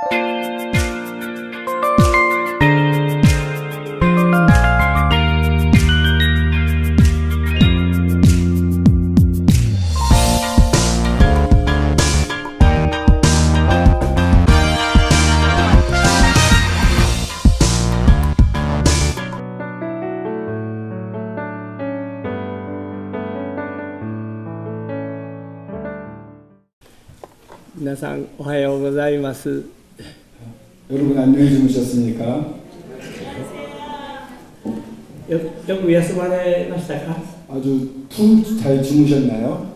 皆さんおはようございます。 여러분 안녕히 주무셨습니까? よく休まれましたか? 아주 푹 잘 주무셨나요?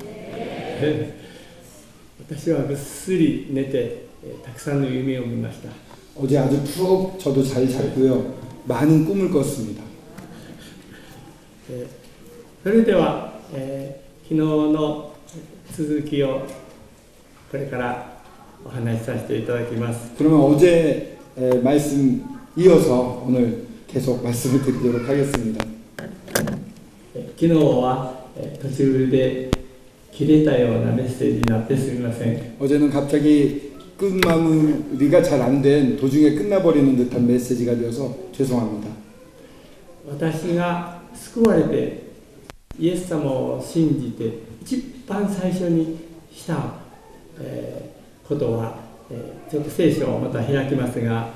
私はぐっすり寝てたくさんの夢を見ました。 어제 아주 푹 저도 잘 잤고요. 많은 꿈을 꿨습니다. それでは、昨日の続きをこれからお話しさせていただきます。 그러면 어제 말씀 이어서 오늘 계속 말씀을 드리도록 하겠습니다. 昨日は途中で切れたようなメッセージになってすみません。 어제는 갑자기 끝마무리가 잘 안 된 도중에 끝나버리는 듯한 메시지가 되어서 죄송합니다. 私が救われてイエス様を信じて一番最初にしたことは、ちょっと聖書をまた開きますが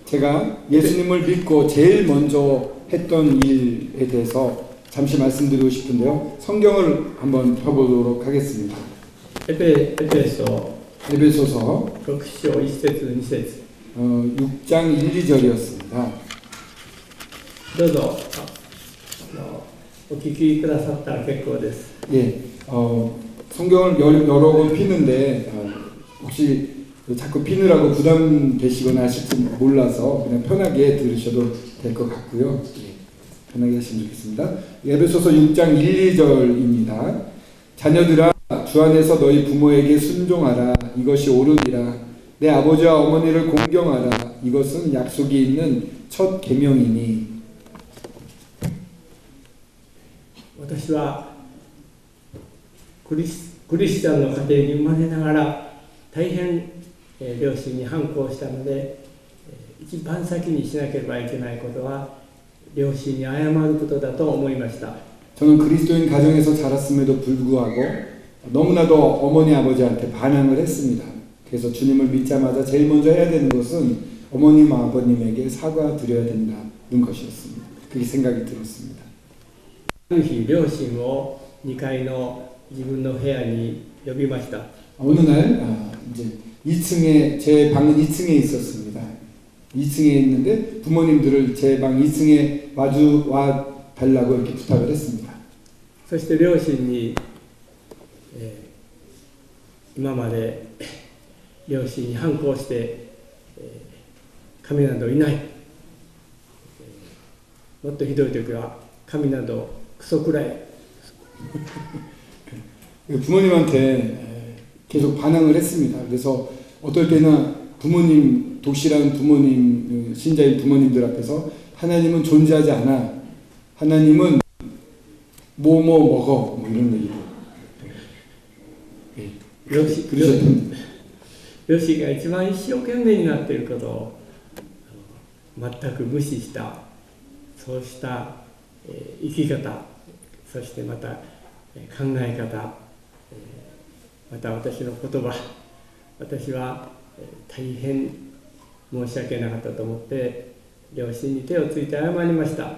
제가 예수님을 믿고 제일 먼저 했던 일에 대해서 잠시 말씀드리고 싶은데요. 성경을 한번 펴보도록 하겠습니다. 에베소서 6장 1節 2節 6장 1, 2절이었습니다. どうぞお聞きくださったら結構です。 예, 성경을 여러 번 피는데 혹시 자꾸 피느라고 부담되시거나 하실지 몰라서 그냥 편하게 들으셔도 될 것 같고요. 예, 편하게 하시면 좋겠습니다. 에베소서 6장 1, 2절입니다. 자녀들아 주 안에서 너희 부모에게 순종하라. 이것이 옳으니라. 내 아버지와 어머니를 공경하라. 이것은 약속이 있는 첫 계명이니. 私はクリスチャンの家庭に生まれながら大変両親に反抗したので、一番先にしなければいけないことは両親に謝ることだと思いました。 저는 그리스도인 가정에서 자랐음에도 불구하고 너무나도 어머니 아버지한테 반항을 했습니다. 그래서 주님을 믿자마자 제일 먼저 해야 되는 것은 어머님 아버님에게 사과드려야 된다는 것이었습니다. 그게 생각이 들었습니다. ある日両親を2階の自分の部屋に呼びました。 어느 날 이제 2층에 제 방은 2층에 있었습니다. 2층에 있는데 부모님들을 제 방 2층에 와 달라고 이렇게 부탁을 했습니다. そして両親に、今まで両親に反抗して、神などいない、もっとひどい時は神などクソくらい 부모님한테 계속 반항을 했습니다. 그래서 어떨 때는 부모님, 독실한 부모님, 신자인 부모님들 앞에서 하나님은 존재하지 않아. 하나님은 뭐 먹어. 뭐 이런 얘기도. 両親が一番一生懸命になっていることを全く無視したそうした生き方、そしてまた考え方、また私の言葉、私は大変申し訳なかったと思って両親に手をついて謝りました。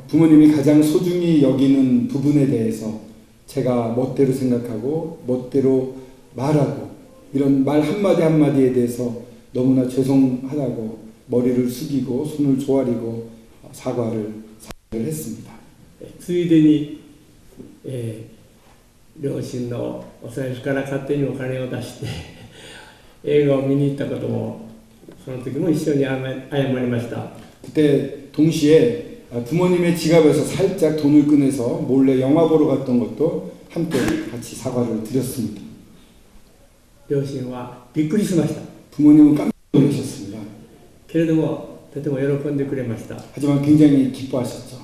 부모님이 가장 소중히 여기는 부분에 대해서 제가 멋대로 생각하고 멋대로 말하고 이런 말 한마디 한마디에 대해서 너무나 죄송하다고 머리를 숙이고 손을 조아리고 사과를 했습니다. ついでに、両親のお財布から勝手にお金を出して映画を見に行ったこともその時も一緒に謝りました。 그때 동시에 부모님의 지갑에서 살짝 돈을 꺼내서 몰래 영화 보러 갔던 것도 함께 같이 사과를 드렸습니다. 両親はびっくりしました。 부모님은 깜짝 놀라셨습니다. けれどもとても喜んでくれました。 하지만 굉장히 기뻐하셨죠.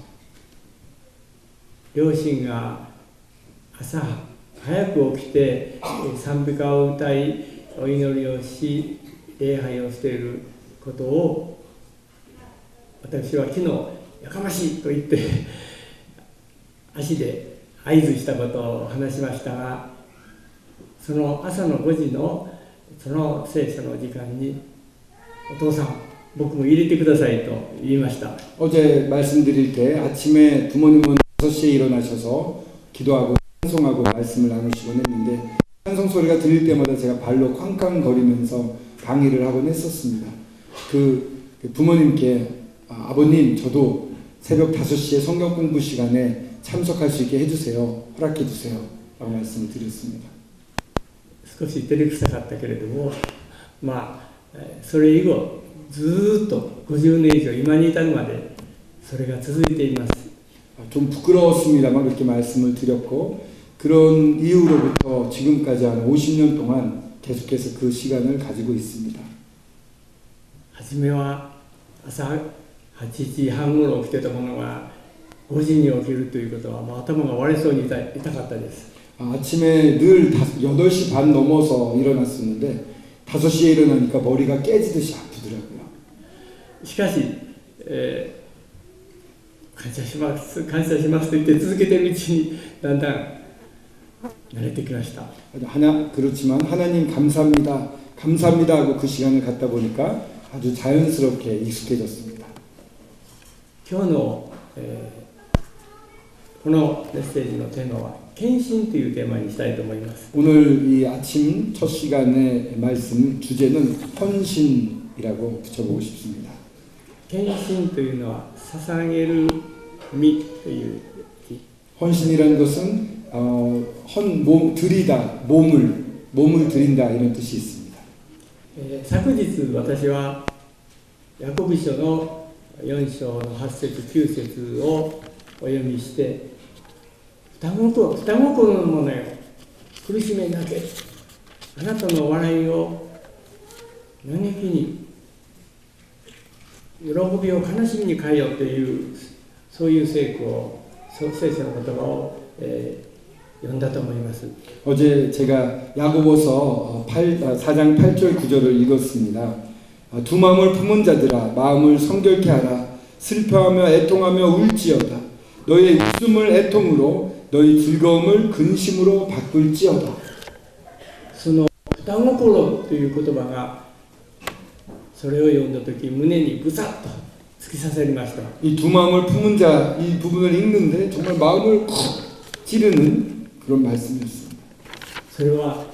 両親が朝早く起きて賛美歌を歌いお祈りをし礼拝をしていることを私は昨日やかましいと言って足で合図したことを話しましたが、その朝の5時のその聖書の時間にお父さん僕も入れてくださいと言いました。 어제 말씀드릴 때 아침에 부모님은 5시에 일어나셔서 기도하고 찬송하고 말씀을 나누시곤 했는데 찬송 소리가 들릴 때마다 제가 발로 쾅쾅거리면서 강의를 하곤 했었습니다. 그 부모님께 아버님 저도 새벽 5시에 성경 공부 시간에 참석할 수 있게 해주세요. 허락해 주세요. 라고 말씀을 드렸습니다. 少し照れくさかったけれども、それ以後ずっと50年以上今に至るまでそれが続いています。 좀 부끄러웠습니다만 그렇게 말씀을 드렸고 그런 이후로부터 지금까지 한 50년 동안 계속해서 그 시간을 가지고 있습니다. 初めは朝8時半ごろ起きてたものが5時に起きるということは頭が割れそうに痛かったです。 아침에 늘 8시 반 넘어서 일어났었는데 5시에 일어나니까 머리가 깨지듯이 아프더라고요. しかし、感謝しますと言って続けているうちにだんだん慣れてきました。 그렇지만 하나님 감사합니다. 감사합니다 하고 그 시간을 갖다 보니까 아주 자연스럽게 익숙해졌습니다. 今日の、このメッセージのテーマは献身というテーマにしたいと思います。 오늘 이 아침 첫 시간의 말씀 주제는 헌신이라고 붙여보고 싶습니다. 献身というのは捧げる身という。 헌신이라는 것은 드리다, 몸을 드린다 이런 뜻이 있습니다. 昨日私はヤコブ書の4章の8節9節をお読みして、双心のものよ苦しめなけ、あなたの笑いを嘆きに喜びを悲しみに変えよというそういう聖書の言葉を、読んだと思います。 어제 제가 야고보서 4장 8절 9절을 읽었습니다. 두 마음을 품은 자들아 마음을 성결케 하라. 슬퍼하며 애통하며 울지어다. 너의 웃음을 애통으로 너희 즐거움을 근심으로 바꿀지어다. その双心という言葉がそれを読んだ時胸にぐさっと突き刺さりました。 이 두 마음을 품은 자 이 부분을 읽는데 정말 마음을 콕 찌르는 그런 말씀이었습니다. それは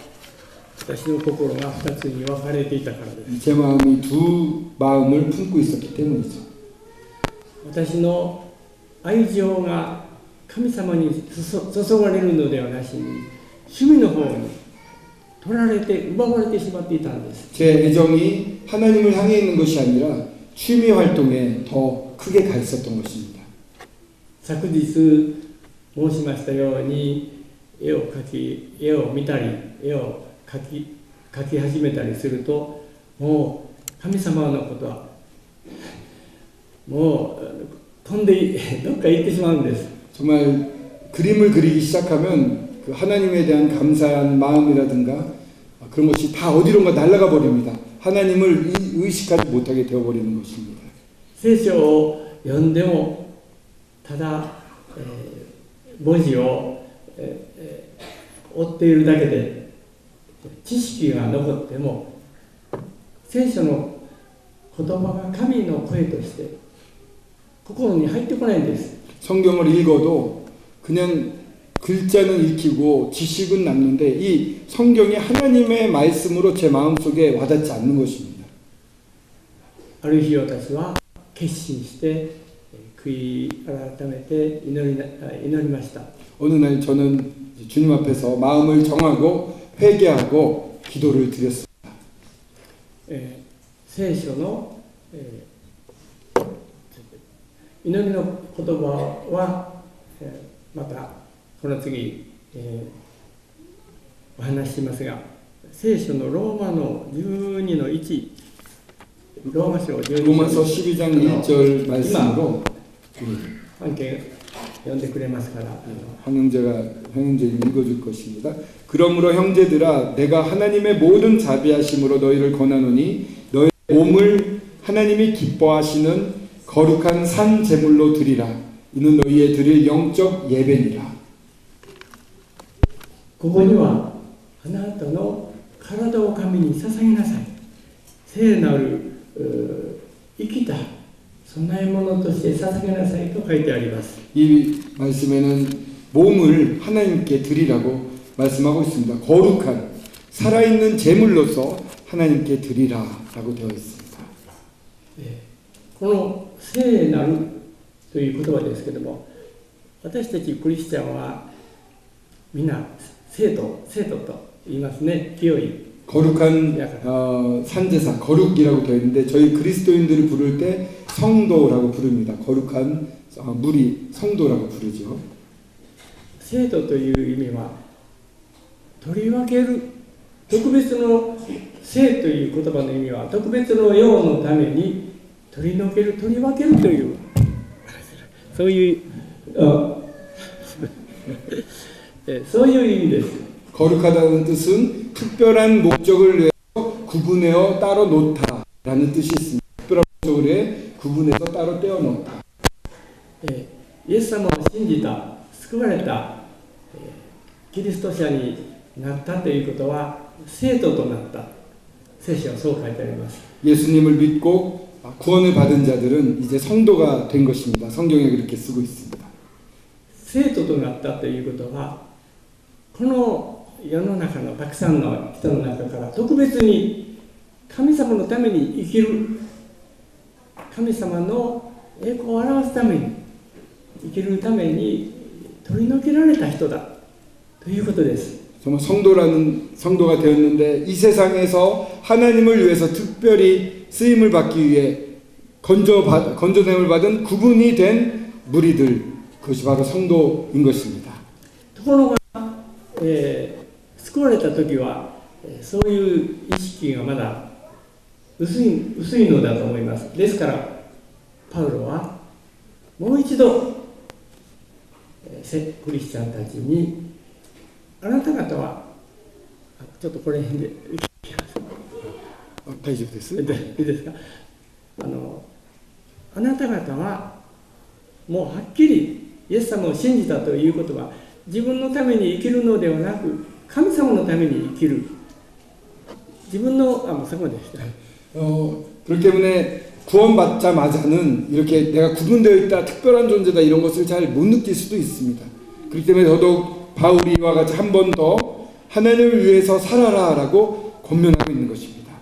私の心が2つに分かれていたからです。 제 마음이 두 마음을 품고 있었기 때문이죠. 私の愛情が神様に注がれるのではなしに趣味の方に取られて奪われてしまっていたんです。 제 애정이 하나님을 향해 있는 것이 아니라 취미 활동에 더 크게 가 있었던 것입니다. 昨日申しましたように絵を見たり絵を描き始めたりするともう神様のことはもう飛んでどっか行ってしまうんです。 정말 그림을 그리기 시작하면 그 하나님에 대한 감사한 마음이라든가 그런 것이 다 어디론가 날아가 버립니다. 하나님을 의식하지 못하게 되어버리는 것입니다. 聖書を読んでもただ、文字を、追っているだけで知識が残っても聖書の言葉が神の声として心に入ってこないんです。 성경을 읽어도 그냥 글자는 읽히고 지식은 남는데 이 성경이 하나님의 말씀으로 제 마음속에 와닿지 않는 것입니다. ある日私は決心して悔い改めて祈りました。 어느 날 저는 주님 앞에서 마음을 정하고 회개하고 기도를 드렸습니다. 聖書の、祈りの言葉は、またこの次、お話ししますが、聖書のローマの12の1、ローマ書12章 로마서 12장 1절 말씀으로 半径呼んでくれますから。 형제님 읽어줄 것입니다. 그러므로 형제들아 내가 하나님의 모든 자비하심으로 너희를 권하노니 너희 몸을 하나님이 기뻐하시는 거룩한 산 제물로 드리라. 이는 너희의 드릴 영적 예배니라. ここにはあなたの体を神に捧げなさい、聖なる生きた供え物として捧げなさいと書いてあります。 이 말씀에는 몸을 하나님께 드리라고 말씀하고 있습니다. 거룩한 살아있는 제물로서 하나님께 드리라라고 되어 있습니다. この聖なるという言葉ですけども、私たちクリスチャンはみんな聖徒と言いますね。清い 거룩한 산제사, 거룩이라고 되어 있는데 저희 그리스도인들을 부를 때 성도라고 부릅니다. 거룩한 무리, 성도라고 부르죠. 聖徒という意味は取り分ける、特別の聖という言葉の意味は特別の用のために取り除ける、取り分けるというそういうそういう意味です。 거룩하다는 뜻은 특별한 목적을 위해서 구분해어 따로 놓다라는 뜻이 있습니다. 특별한 목적을 위해 구분해서 따로 떼어 놓다. イエス様を信じた、救われた、キリスト者になったということは聖徒となった。聖書はそう書いてあります。 예수님을 믿고 구원을 받은 자들은 이제 성도가 된 것입니다. 성경에 그렇게 쓰고 있습니다. 聖徒となったということはこの世の中のたくさんの人の中から特別に神様のために生きる、神様の栄光を表すために生きるために取り除けられた人だということです。 정말 성도가 되었는데 이 세상에서 하나님을 위해서 특별히 쓰임을 받기 위해 건져냄을 받은 구분이 된 무리들, 그것이 바로 성도인 것입니다. ところが、救われた時はそういう意識がまだ薄いのだと思います。ですからパウロはもう一度クリスチャンたちに、あなた方はちょっとこれ辺で大丈夫です。いいですか。あなた方はもうはっきりイエス様を信じたということは自分のために生きるのではなく神様のために生きる、自分のそこでした。 그렇기 때문에 구원받자마자는 이렇게 내가 구분되어 있다, 특별한 존재다 이런 것을 잘 못 느낄 수도 있습니다. 그렇기 때문에 더더욱 바울이와 같이 한 번 더 하나님을 위해서 살아라라고 권면하고 있는 것입니다.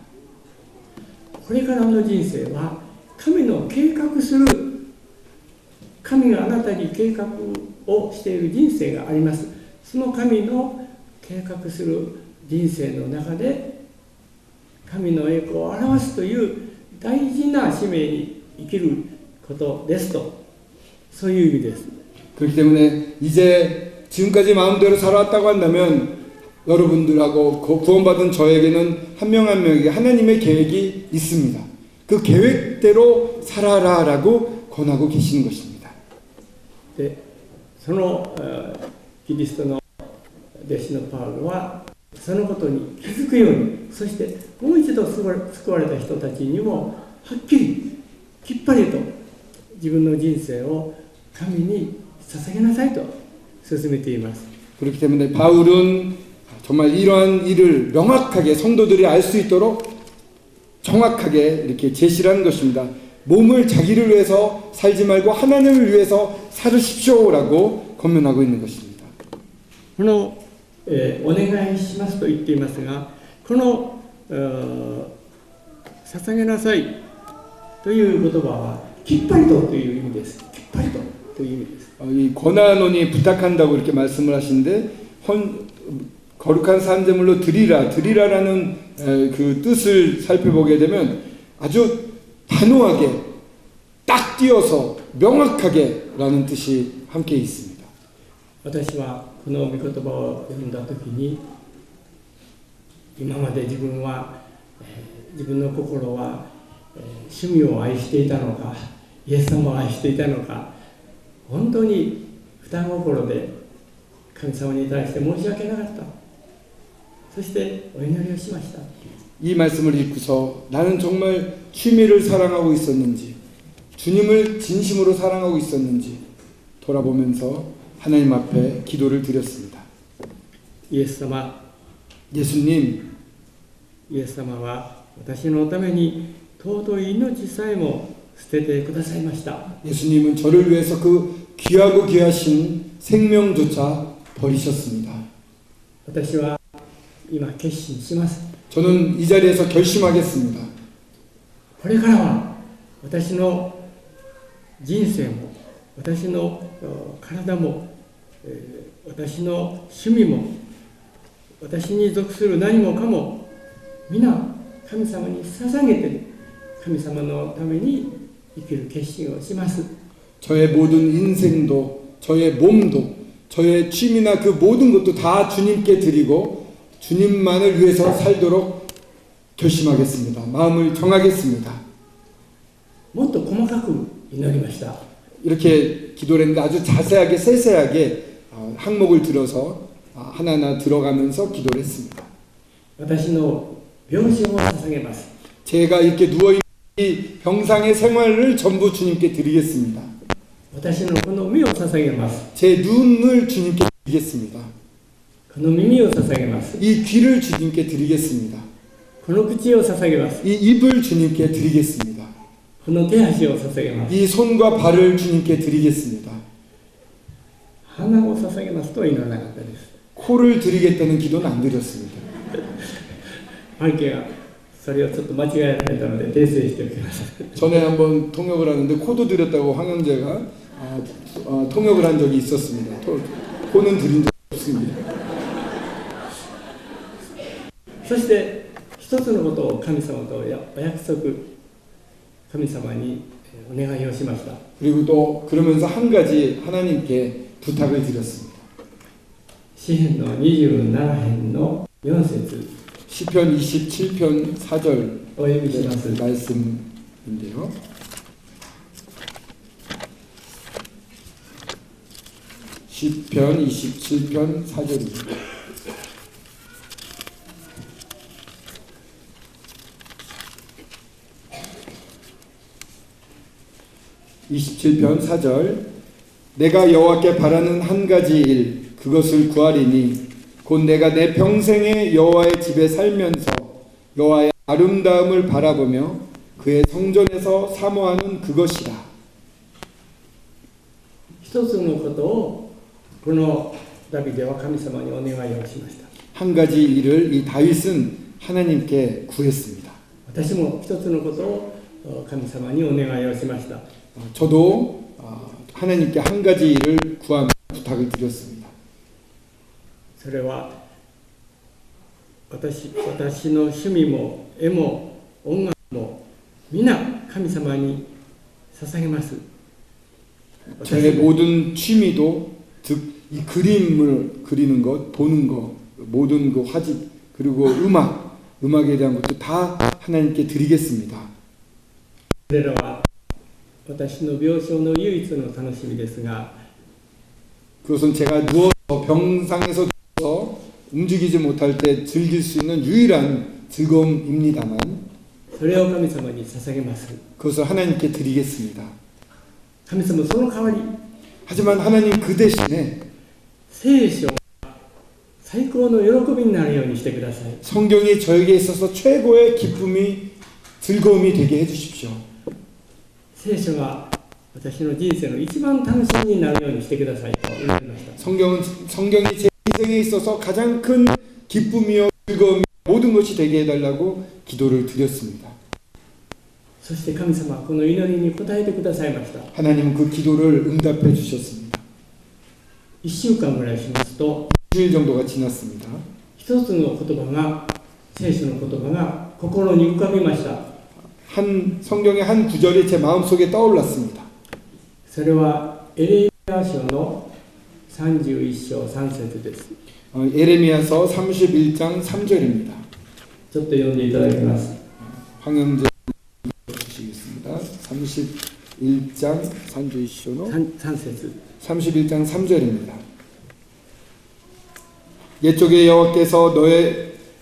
これからの人生は神の計画する、神があなたに計画をしている人生があります。その神の計画する人生の中で神の栄光を表すという大事な使命に生きることですと、そういう意味です。 그렇기 때문에 이제 지금까지 마음대로 살아왔다고 한다면 여러분들하고 구원받은 저에게는 한 명 한 명에게 하나님의 계획이 있습니다. 그 계획대로 살아라라고 권하고 계시는 것입니다. でそのキリストの弟子のパウロはそのことに気づくように、そしてもう一度救われた人たちにもはっきりきっぱりと自分の人生を神に捧げなさいと勧めています。 그렇기 때문에 바울은 정말 이러한 일을 명확하게 성도들이 알 수 있도록 정확하게 이렇게 제시를 하는 것입니다. 몸을 자기를 위해서 살지 말고 하나님을 위해서 살으십시오라고 권면하고 있는 것입니다. このお願いしますと言っていますが、この捧げなさいという言葉はきっぱりとという意味です。きっぱりとという意味です。 이 권하노니 부탁한다고 이렇게 말씀을 하시는데 거룩한 산제물로 드리라라는 그 뜻을 살펴보게 되면 아주 단호하게 딱 띄어서 명확하게라는 뜻이 함께 있습니다. 私はこの御言葉を読んだ時に、今まで自分の心は趣味を愛していたのか、イエス様を愛していたのか、本当に双心で神様に対して申し訳なかった。そしてお祈りをしました。 이 말씀을 읽고서 나는 정말 취미를 사랑하고 있었는지, 주님을 진심으로 사랑하고 있었는지 돌아보면서 하나님 앞에 기도를 드렸습니다. イエス様 예수님, イエス様は私のために尊い命さえも捨ててくださいました。 예수님은 저를 위해서 그 귀하고 귀하신 생명조차 버리셨습니다. 私は今決心します。 저는 이 자리에서 결심하겠습니다. これからは私の人生も私の体も私の趣味も私に属する何もかも皆神様に捧げて神様のために生きる決心をします。 저의 모든 인생도, 저의 몸도, 저의 취미나 그 모든 것도 다 주님께 드리고 주님만을 위해서 살도록 결심하겠습니다. 마음을 정하겠습니다. もっと細かく祈りました。 이렇게 기도를 했는데 아주 자세하게 세세하게 항목을 들어서 하나하나 들어가면서 기도를 했습니다. 私の病床を捧げます。 제가 이렇게 누워있는 이 병상의 생활을 전부 주님께 드리겠습니다. 私のこの目を捧げます。 제 눈을 주님께 드리겠습니다. この耳を捧げます。 이 귀를 주님께 드리겠습니다. この口を捧げます。 이 입을 주님께 드리겠습니다. この手足を捧げます。 이 손과 발을 주님께 드리겠습니다. 鼻を捧げますとは祈らなかったです。 코를 드리겠다는 기도는 안 드렸습니다. 関係がそれをちょっと間違えられたので訂正しておきます。 전에 한번 통역을 하는데 코도 드렸다고 황영재가 통역을 한 적이 있었습니다. 코는 드린 적이 없습니다. そして一つのことを神様とお約束、神様にお願いをしました。 그리고 또 그러면서 한 가지 하나님께 부탁을 드렸습니다. 詩編の27編の4節 시편 27편 4절 お読みします。 말씀인데요. 시편 27편 4절입니다. (27편 4절) 내가 여호와께 바라는 한 가지 일 그것을 구하리니 곧 내가 내 평생에 여호와의 집에 살면서 여호와의 아름다움을 바라보며 그의 성전에서 사모하는 그것이라. 一つのことをこのダビデは神様にお願いをしました。 한 가지 일을 이 다윗은 하나님께 구했습니다. 私も一つのことを神様にお願いをしました。 저도 하나님께 한 가지 일을 구하며 부탁을 드렸습니다. それは私の趣味も絵も音楽も皆神様に捧げます。 제 모든 취미도 즉 이 그림을 그리는 것, 보는 것, 모든 그 화집 그리고 음악에 대한 것도 다 하나님께 드리겠습니다. これらは私の病床の唯一の楽しみですが 그것은 제가 누워서 병상에서 누워서 움직이지 못할 때 즐길 수 있는 유일한 즐거움입니다만 それを神様に捧げます。 그것을 하나님께 드리겠습니다. 神様その代わり 하지만 하나님 그 대신에 聖書が最高の喜びになるようにしてください。 성경이 저에게 있어서 최고의 기쁨이 즐거움이 되게 해주십시오. 聖書が私の人生の一番楽しみになるようにしてくださいと祈りました。 성경이 제 인생에 있어서 가장 큰 기쁨이요 즐거움이 모든 것이 되게 해달라고 기도를 드렸습니다. そして神様はこの祈りに応えてくださいました。 하나님은 그 기도를 응답해 주셨습니다. 1週間ぐらいしますと 일주일 정도가 지났습니다. 一つの言葉が聖書の言葉が心に浮かびました。 성경의 한 구절이 제 마음속에 떠올랐습니다. それはエレミヤ書の31章3節です。 에레미야서 31장 3절입니다. ちょっと読んでいただきます。 황영재 주시겠습니다. 31장 산주이쇼노 3節 31장 3절입니다. 옛적에 여호와께서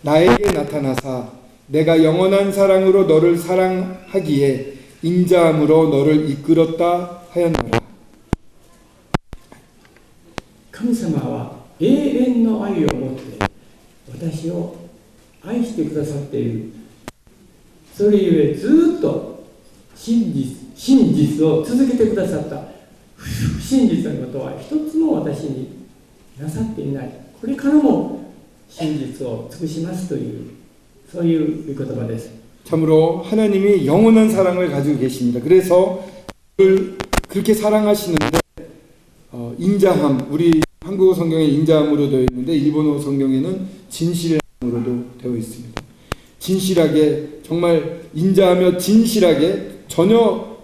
나에게 나타나사 내가 영원한 사랑으로 너를 사랑하기에 인자함으로 너를 이끌었다 하였노라. 神様は永遠の愛を持って私を愛してくださっている。それゆえずっと真実を続けてくださった。不真実なことは一つも私になさっていない。これからも真実を尽くしますというそういう御言葉です。 참으로 하나님이 영원한 사랑을 가지고 계십니다. 그래서 그렇게 사랑하시는데 인자함, 우리 한국어 성경에 인자함으로 되어 있는데 일본어 성경에는 진실함으로도 되어 있습니다. 진실하게 정말 인자하며 진실하게 전혀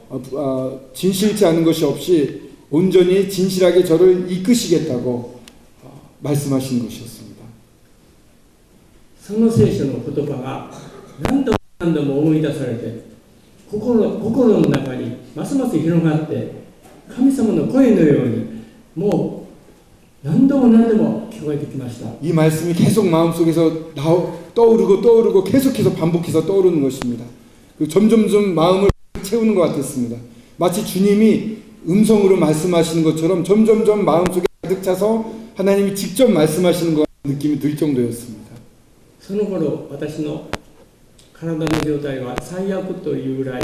진실치 않은 것이 없이 온전히 진실하게 저를 이끄시겠다고 말씀하신 것이었습니다. その聖書の言葉が何度も思い出されて心の中にますます広がって神様の声のようにもう何度も聞こえてきました。 이 말씀이 계속 마음속에서 떠오르고 계속해서 반복해서 떠오르는 것입니다. 점점 마음을 채우는 것 같았습니다. 마치 주님이 음성으로 말씀하시는 것처럼 점점 마음속에 가득 차서 하나님이 직접 말씀하시는 것 같은 느낌이 들 정도였습니다. その頃私の体の状態は最悪というぐらい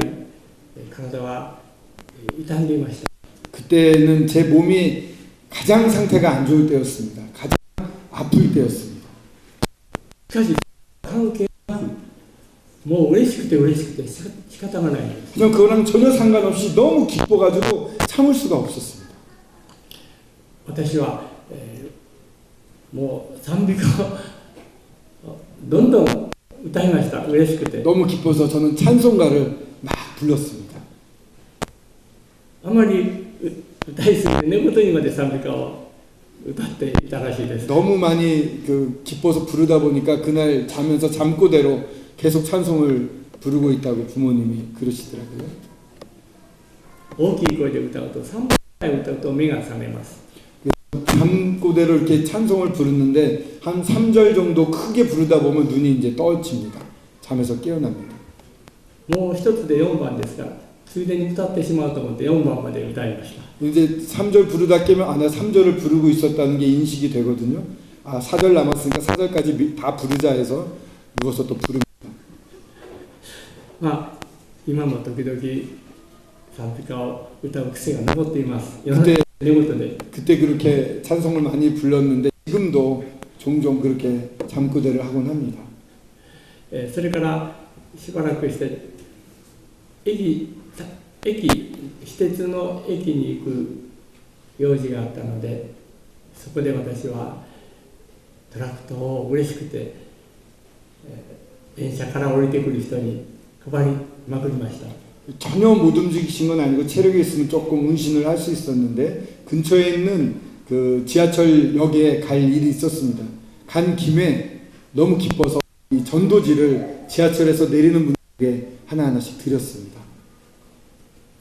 体は傷んでいました。 그때는 제 몸이 가장 상태가 안 좋을 때였습니다. 가장 아플 때였습니다. しかし関係なくもう嬉しくて仕方がないんです。 그냥 그거랑 전혀 상관없이 너무 기뻐가지고 참을 수가 없었습니다. 私は、もう賛美歌をどんどん歌いました。嬉しくて 너무 기뻐서 저는 찬송가를 막 불렀습니다. あまり歌いすぎて寝言にまで賛美歌を歌っていたらしいです。 너무 많이 기뻐서 부르다 보니까 그날 자면서 잠꼬대로 계속 찬송을 부르고 있다고 부모님이 그러시더라고요. 大きい声で歌うと3回歌うと目が覚めます。 잠꼬대로 이렇게 찬송을 부르는데 한 3절 정도 크게 부르다 보면 눈이 이제 떠집니다. 잠에서 깨어납니다. もう一つで4番ですがついでに歌ってしまうと思って4番まで歌いました。 이제 3절 부르다 깨면 내가 3절을 부르고 있었다는 게 인식이 되거든요. 4절 남았으니까 4절까지 다 부르자 해서 누워서 또 부릅니다. 今も時々賛美歌を歌う癖が残っています。 그때 그렇게 찬송을 많이 불렀는데 지금도 종종 그렇게 잠꼬대를 하곤 합니다. それからしばらくして私鉄の駅に行く用事があったのでそこで私はトラクトを嬉しくて、電車から降りてくる人に配りまくりました。 전혀 못 움직이신 건 아니고 체력이 있으면 조금 운신을 할 수 있었는데 근처에 있는 그 지하철역에 갈 일이 있었습니다. 간 김에 너무 기뻐서 이 전도지를 지하철에서 내리는 분에게 하나하나씩 드렸습니다.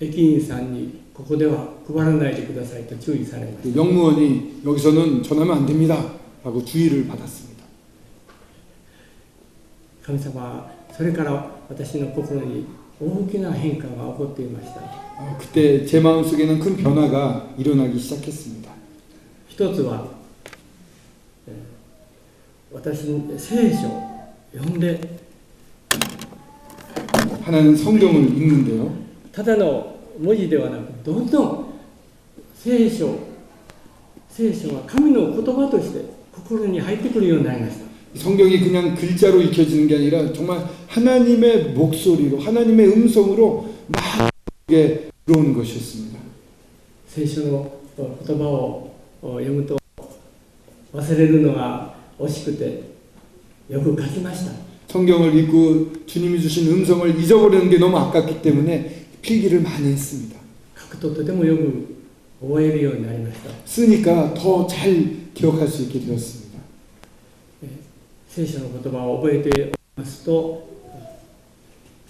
駅員さんにここでは配らないでくださいと注意されました。 영무원이 여기서는 전하면 안 됩니다 라고 주의를 받았습니다. 神様はそれから私の心に大きな変化が起こっていました。 그때 제 마음속에는 큰 변화가 일어나기 시작했습니다. 一つは、私の聖書を読んで 하나는 성경을 읽는데요. ただの文字ではなくどんどん聖書が神の言葉として心に入ってくるようになりました。 성경이 그냥 글자로 읽혀지는 게 아니라 정말 하나님의 목소리로 하나님의 음성으로 막 들어오는 것이었습니다. 聖書の言葉を読むと忘れるのが惜しくてよく書きました。 성경을 읽고 주님이 주신 음성을 잊어버리는 게 너무 아깝기 때문에 필기를 많이 했습니다. 書くととてもよく覚えるようになりました。 쓰니까 더 잘 기억할 수 있게 되었습니다. 聖書の言葉を覚えていますと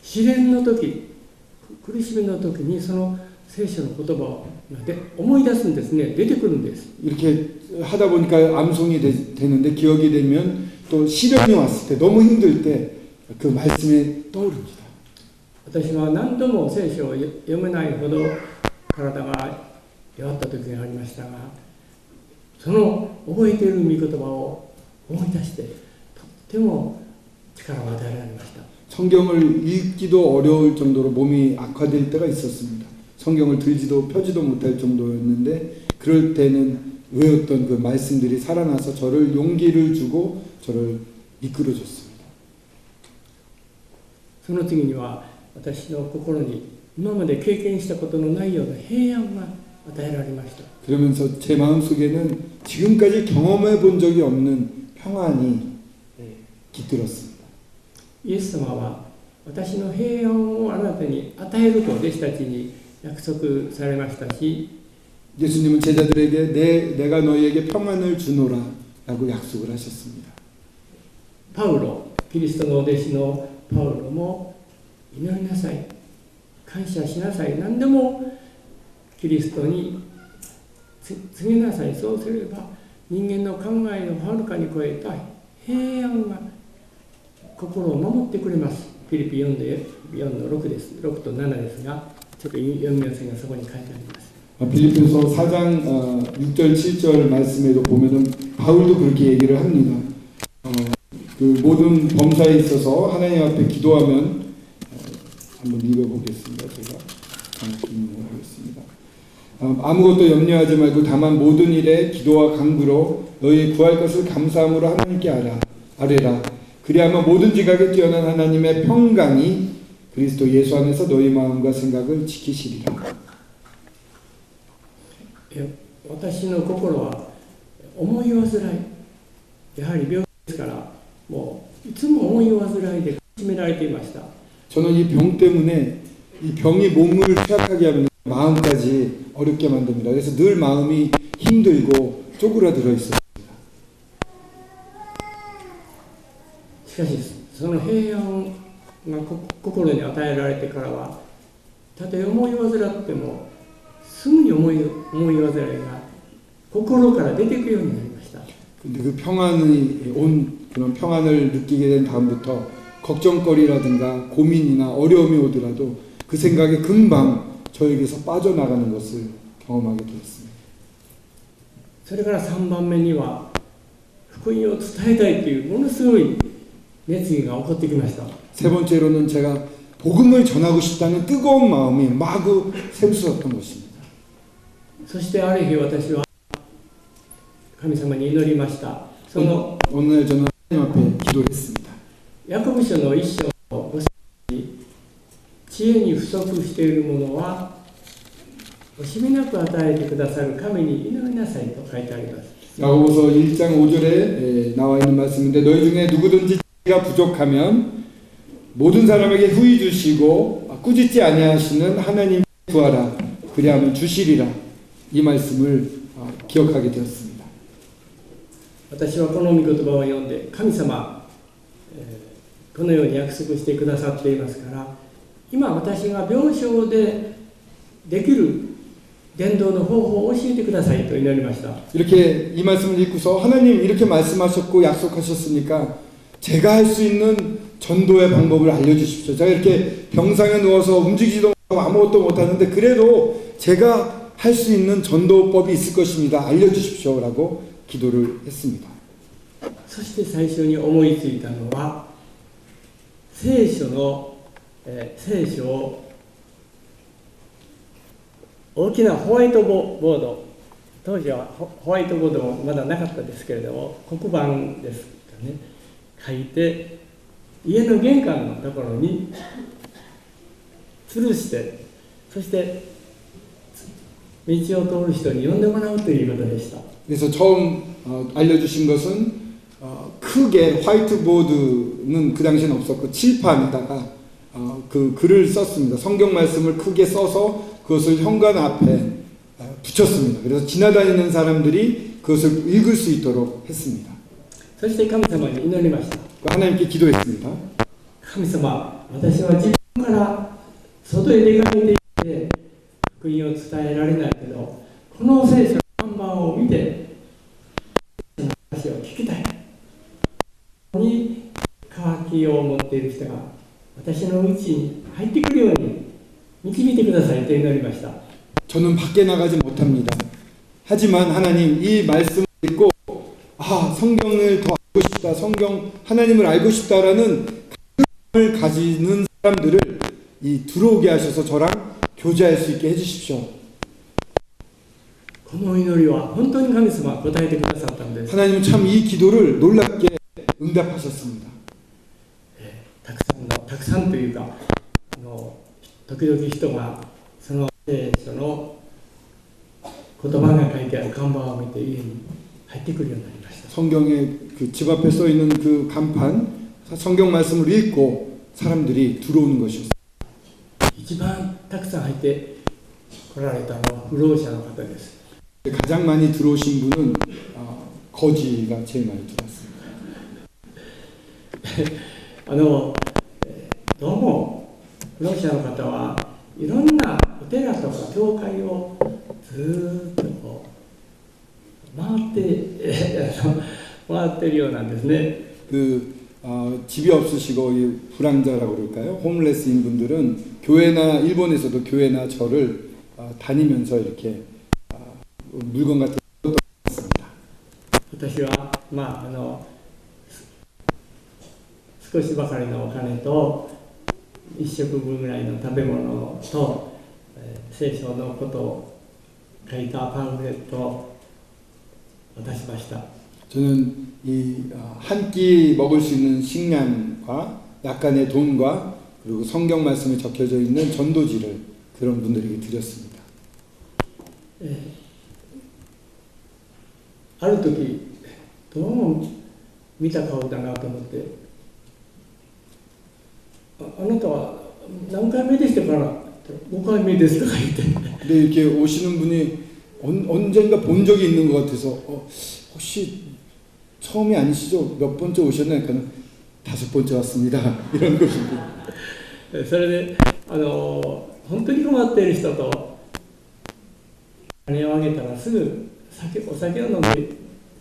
試練の時苦しみの時にその聖書の言葉で思い出すんですね。出てくるんです。 이렇게 하다 보니까 암송이 되는데 기억이 되면 또 시련이 왔을 때 너무 힘들 때 그 말씀이 떠오릅니다. 私は何度も聖書を読めないほど体が弱った時がありましたが、その覚えている御言葉を思い出してとっても力を与えられました。 성경을 읽기도 어려울 정도로 몸이 악화될 때가 있었습니다. 성경을 들지도 펴지도 못할 정도였는데 그럴 때는 외웠던 그 말씀들이 살아나서 저를 용기를 주고 저를 이끌어줬습니다. その次には私の心に今まで経験したことのないような平安が与えられました。 그러면서 제 마음속에는 지금까지 경험해 본 적이 없는 평안이 깃들었습니다. イエス様は私の平安をあなたに与えると弟子たちに約束されましたし、 예수님은 제자들에게 내가 너희에게 평안을 주노라 라고 약속을 하셨습니다. パウロ、キリストのお弟子のパウロも祈りなさい、感謝しなさい、何でもキリストに告げなさい。そうすれば人間の考えをはるかに超えた平安が心を守ってくれます。フィリピ4の6です。6と7ですが、ちょっと読みませんがそこに書いてあります。 빌립보서 4장 6절 7절 말씀에도 보면은 바울도 그렇게 얘기를 합니다. 그 모든 범사에 있어서 하나님 앞에 기도하면 한번 읽어보겠습니다. 제가 하겠습니다. 아무것도 염려하지 말고 다만 모든 일에 기도와 간구로 너희 구할 것을 감사함으로 하나님께 아뢰라. 그리하면 모든 지각에 뛰어난 하나님의 평강이 그리스도 예수 안에서 너희 마음과 생각을 지키시리라. 私の心は思い煩い、やはり病気ですからもういつも思い煩いで苦しめられていました。 저는 이 병 때문에 이 병이 몸을 쇠약하게 하면 마음까지 어렵게 만듭니다. 그래서 늘 마음이 힘들고 쪼그라들어 있습니다. しかしその平安が心に与えられてからは、たとえ思い煩ってもすぐに思い煩いが心から出ていくようになりました。 근데 그 평안이 온 그런 평안을 느끼게 된 다음부터 걱정거리라든가 고민이나 어려움이 오더라도 그 생각이 금방 저에게서 빠져나가는 것을 경험하게 되었습니다. それから3番目には福音を伝えたいというものすごい熱意が起こってきました。 세 번째로는 제가 복음을 전하고 싶다는 뜨거운 마음이 마구 샘솟았던 것입니다. そしてある日私は神様に祈りました。その 어느 날 저는 하나님 앞에 기도했습니다. ヤコブ書の1章の5節に知恵に不足しているものは惜しみなく与えてくださる神に祈りなさいと書いてあります。 야고보서 1장 5절에 나와 있는 말씀인데 너희 중에 누구든지 지혜가 부족하면 모든 사람에게 후히 주시고 꾸짖지 아니하시는 하나님 구하라 그리하면 주시리라. 이 말씀을 기억하게 되었습니다. 私はこの御言葉を読んで神様、このように約束してくださっていますから、今私が病床でできる伝道の方法を教えてくださいと祈りました。 이렇게 이 말씀을 읽고서 하나님 이렇게 말씀하셨고 약속하셨으니까 제가 할 수 있는 전도의 방법을 알려주십시오. 제가 이렇게 병상에 누워서 움직이지도 못하고 아무것도 못하는데 그래도 제가 할 수 있는 전도법이 있을 것입니다. 알려주십시오. 라고 기도를 했습니다. そして最初に思いついたのは聖書を大きなホワイトボード、当時はホワイトボードもまだなかったですけれども黒板ですかね、書いて家の玄関のところに吊るして、そして道を通る人に呼んでもらうということでした。 그래서 처음 알려주신 것은 크게 화이트보드는 그 당시에는 없었고 칠판에다가 그 글을 썼습니다. 성경 말씀을 크게 써서 그것을 현관 앞에 붙였습니다. 그래서 지나다니는 사람들이 그것을 읽을 수 있도록 했습니다. そして神様に祈りました。 하나님께 기도했습니다. 神様、私は自分から外へ出かけていって福音を伝えられないけど、この聖書の看板を見て話を聞きたい。ここに渇きを持っている人が私のうちに入ってくるように導いてくださいと祈りました。 저는 밖에 나가지 못합니다. 하지만 하나님 이 말씀을 읽고 성경을 더 알고 싶다, 성경 하나님을 알고 싶다라는 감을 가지는 사람들을 들어오게 하셔서 저랑 교제할 수 있게 해주십시오. この祈りは本当に神様は答えてくださったんです。 하나님은 참 이 기도를 놀랍게 응답하셨습니다. たくさんというか、時々人がその聖書の言葉が書いてある看板を見て家に入ってくるようになりました。 성경에 그 집 앞에 써 있는 그 간판, 성경 말씀을 읽고 사람들이 들어오는 것이었습니다. 一番たくさん入って来られたのは不老者の方です。 가장 많이 들어오신 분은 거지가 제일 많이 들어왔습니다. どうも不老者の方はいろんなお寺とか教会をずっとこう回ってるようなんですね。 집이 없으시고 불황자라고 그럴까요? 홈레스인 분들은 교회나 일본에서도 교회나 절을 다니면서 이렇게 물건 같은 걸 떠났습니다. 私は少しばかりのお金と1食分ぐらいの食べ物と、聖書のことを書いたパンフレットを渡しました。 저는 한 끼 먹을 수 있는 식량과 약간의 돈과 그리고 성경 말씀에 적혀져 있는 전도지를 그런 분들에게 드렸습니다. ある時どうも見た顔だなと思って、あなたは何回目でしたか5回目ですとか言って。 근데 이렇게 오시는 분이 언젠가 본 적이 있는 것 같아서 혹시 처음이 아니시죠? 몇 번째 오셨나요? 그러니까 5번째 왔습니다. 이런 것입니다. それで本当に困っている人と金をあげたらすぐお酒を飲んで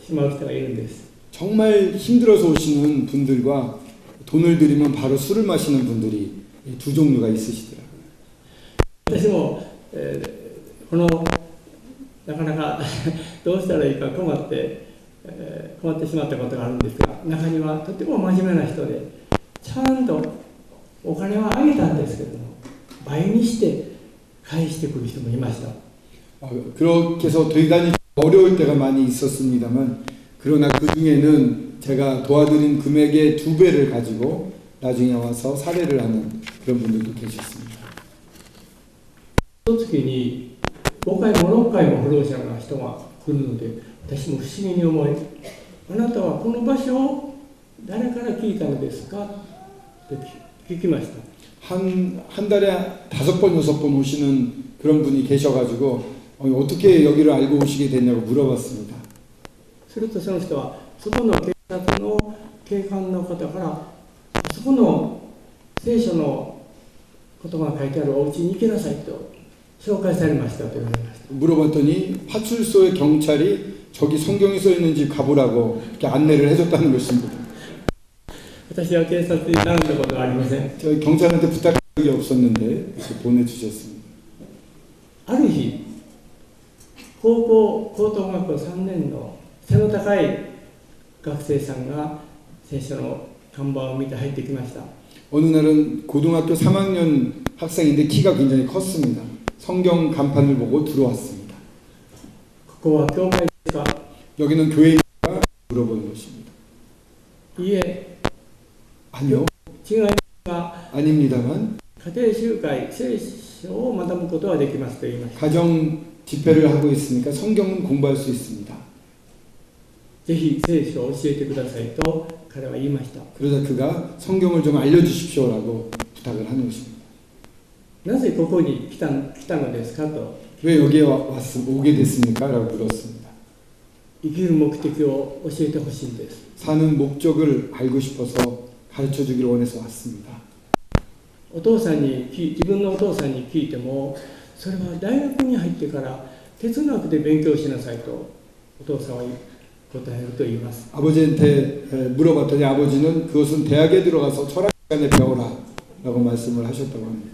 しまう人がいるんです。 정말 힘들어서 오시는 분들과 돈을 드리면 바로 술을 마시는 분들이 두 종류가 있으시더라고요. 私も、なかなかどうしたらいいか困ってしまったことがあるんですが、中にはとても真面目な人でちゃんとお金はあげたんですけども倍にして返してくる人もいました。 그렇게 해서 대단히 어려울 때가 많이 있었습니다만 그러나 그 중에는 제가 도와드린 금액의 2배를 가지고 나중에 와서 사례를 하는 그런 분들도 계셨습니다. 一月に5回も6回も不老者の人が来るので、私も不思議に思い、あなたはこの場所を誰から聞いたのですかって聞きました。 한 달에 5번, 6번 오시는 그런 분이 계셔가지고 어떻게 여기를 알고 오시게 됐냐고 물어봤습니다. するとその人はそこの警察の警官の方からそこの聖書のことが書いてあるお家に行きなさいと紹介されましたと言われました。 물어봤더니 파출소의 경찰이 저기 성경이 써 있는 집 가보라고 이렇게 안내를 해줬다는 것입니다. 私は警察に頼んだことはありません。 저희 경찰한테 부탁한 적이 없었는데 이렇게 보내주셨습니다. ある日、高等学校3年の背の高い学生さんが聖書の看板を見て入ってきました。 어느 날은 고등학교 3학년 학생인데 키가 굉장히 컸습니다. 성경 간판을 보고 들어왔습니다. ここは教会ですか? 여기는 교회인가 물어보는 것입니다. 이え、 아니요. 違いますが 아닙니다만 家庭集会、聖書を学ぶことはできますと言いました。 가정 집회를 하고 있으니까 성경은 공부할 수 있습니다. ぜひ聖書を教えてくださいと彼は言いました。 그러자 그가 성경을 좀 알려주십시오라고 부탁을 하는 것입니다. なぜここに来たのですかと 왜 여기에 오게 됐습니까? 라고 물었습니다. 生きる目的を教えてほしいんです。 사는 목적을 알고 싶어서 가르쳐 주기를 원해서 왔습니다. 自分のお父さんに聞いてもそれは大学に入ってから哲学で勉強しなさいとお父さんは答えると言います。 아버지한테 물어봤더니 아버지는 그것은 대학에 들어가서 철학 시간에 배워라 라고 말씀을 하셨다고 합니다.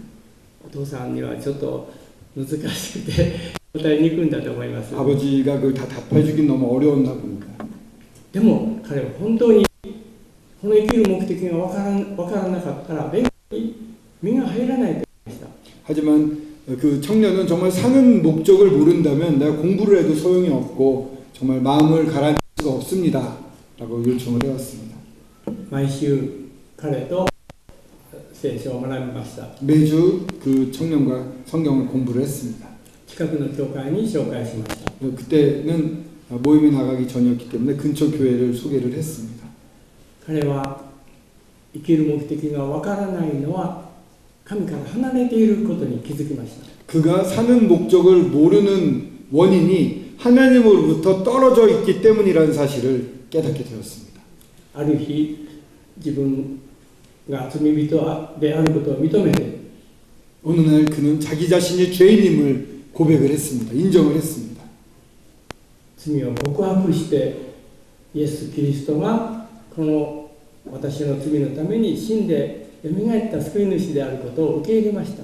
お父さんにはちょっと難しくて答えにくいんだと思います。 아버지가 그걸 다 답해주긴 너무 어려웠나 봅니다. でも彼は本当にこの生きる目的がわからなかったら勉強に身が入らないと言いました。 하지만 그 청년은 정말 사는 목적을 모른다면 내가 공부를 해도 소용이 없고 정말 마음을 가라앉힐 수가 없습니다 라고 요청을 해왔습니다. 毎週彼と聖書を学びました。 매주 그 청년과 성경을 공부를 했습니다. 近くの教会に紹介しました。 그때는 모임에 나가기 전이었기 때문에 근처 교회를 소개를 했습니다. 彼は生きる目的がわからないのは神から離れていることに気づきました。 그가 사는 목적을 모르는 원인이 하나님으로부터 떨어져 있기 때문이라는 사실을 깨닫게 되었습니다. ある日自分が罪人であることを認めて 어느 날 그는 자기 자신이 죄인임을 고백을 했습니다. 인정을 했습니다. 罪を告白してイエス・キリストがこの私の罪のために死んでよみがえった救い主であることを受け入れました。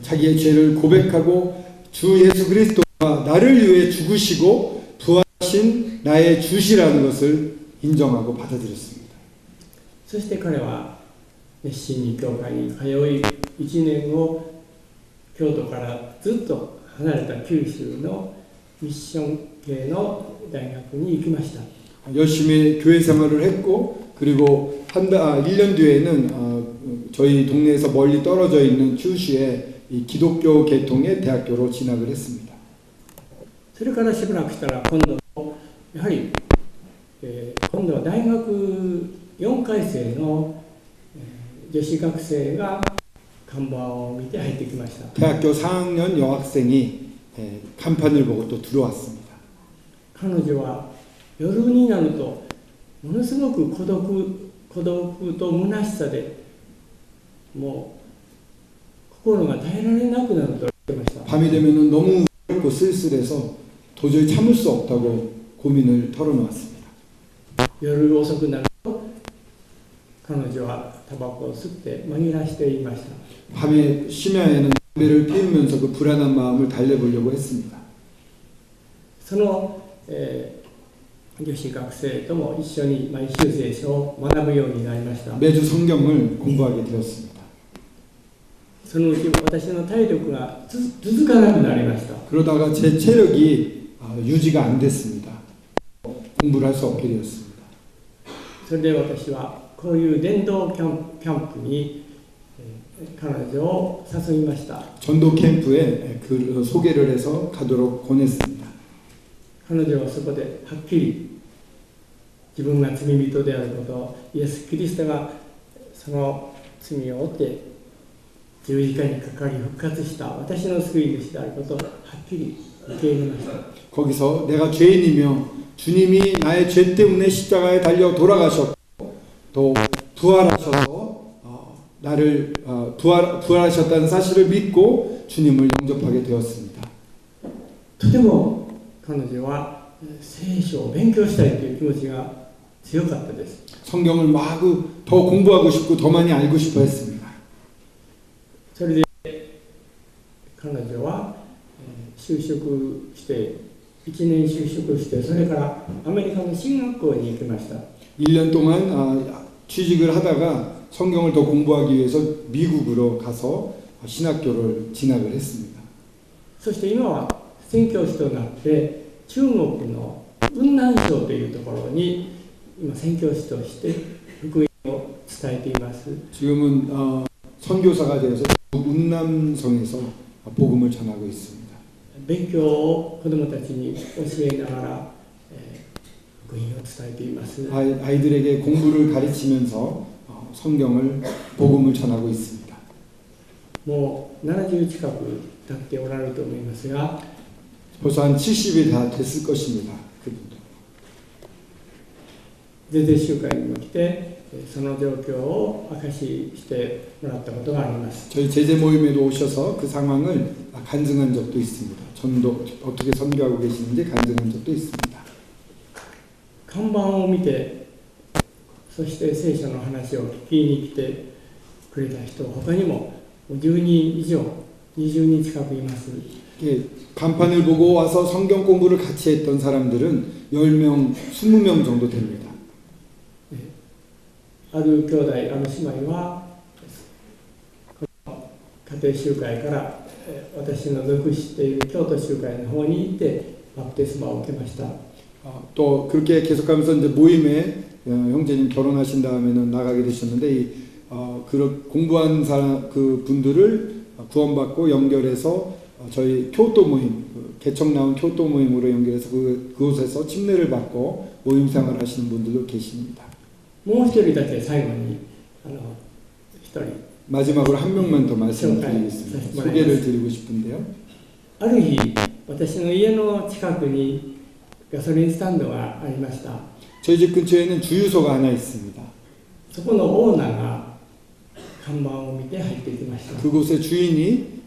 자기의 죄를 고백하고 주 예수 그리스도가 나를 위해 죽으시고 부활하신 나의 주시라는 것을 인정하고 받아들였습니다. そして彼は熱心に教会に通い1年後京都からずっと離れた九州のミッション系の大学に行きました。 열심히 교회 생활을 했고 그리고 1년 뒤에는 저희 동네에서 멀리 떨어져 있는 큐슈의 이 기독교 계통의 대학교로 진학을 했습니다. それからしばらくしたら今度やはり、今度は大学4回生の、女子学生が看板を見て入ってきました。 대학교 4학년 여학생이 간판을 보고 또 들어왔습니다. 彼女は夜になるとものすごく孤独と虚しさでもう心が耐えられなくなると言ってました。 밤이 되면은 너무 외롭고 쓸쓸해서 도저히 참을 수 없다고 고민을 털어놓았습니다. 夜遅くなると彼女はタバコを吸って紛らしていました。 밤에 심야에는 담배를 피우면서 그 불안한 마음을 달래보려고 했습니다. その、女子学生とも一緒に毎週聖書を学ぶようになりました。 매주 성경을 공부하게 되었습니다. そのうち私の体力が続かなくなりました。 그러다가 제 체력이 유지가 안 됐습니다. 공부를 할 수 없게 되었습니다. それで私はこういう伝道キャンプに彼女を誘いました。 전도 캠프에 그 소개를 해서 가도록 권했습니다. 彼女はそこではっきり自分が罪人であることを、イエス・キリストがその罪を負って十字架にかかり復活した私の救い主であることをはっきり受け入れました。 거기서 내가 죄인이며 주님이 나의 죄 때문에 십자가에 달려 돌아가셨고 또 부활하셔서 나를 부활하셨다는 사실을 믿고 주님을 영접하게 되었습니다. とても彼女は聖書を勉強したいという気持ちが強かったです。 성경을 마구 더 공부하고 싶고 더 많이 알고 싶어 했습니다. それで彼女は就職して1年就職してそれからアメリカの進学校に行きました。 1년 동안 취직을 하다가 성경을 더 공부하기 위해서 미국으로 가서 신학교를 진학을 했습니다. そして今は宣教師となって中国の雲南省というところに今宣教師として福音を伝えています。 지금은 선교사가 되어서 운남성에서 복음을 전하고 있습니다. 勉強を子どもたちに教えながら、福音を伝えています。 아이들에게 공부를 가르치면서 성경을 복음을 전하고 있습니다. もう70近く経っておられると思いますが 벌써 한 70이 다 됐을 것입니다. 그분도. 全然集会にも来てその状況を明かししてもらったことがあります。 저희 제재 모임에도 오셔서 그 상황을 간증한 적도 있습니다. 전도 어떻게 선교하고 계시는지 간증한 적도 있습니다. 看板を見て、そして聖書の話を聞きに来てくれた人は他にも10人以上、20人近くいます。 간판을 보고 와서 성경 공부를 같이 했던 사람들은 10명, 20명 정도 됩니다. ある兄弟、あの姉妹はこの家庭集会から私の属している京都集会の方に行ってバプテスマを受けました。 또 그렇게 계속하면서 이제 모임에 형제님 결혼하신 다음에는 나가게 되셨는데 그 공부한 사람 그 분들을 구원받고 연결해서 저희 교토 모임 개척 나온 교토 모임으로 연결해서 그곳에서 침례를 받고 모임 생활을 하시는 분들도 계십니다. もう一人だけ最後に一人 마지막으로 한 명만 더 말씀드리겠습니다. 소개를 드리고 싶은데요. ある日私の家の近くにガソリンスタンドがありました。 저희 집 근처에는 주유소가 하나 있습니다. そこのオーナーが看板を見て入ってきました。 그곳의 주인이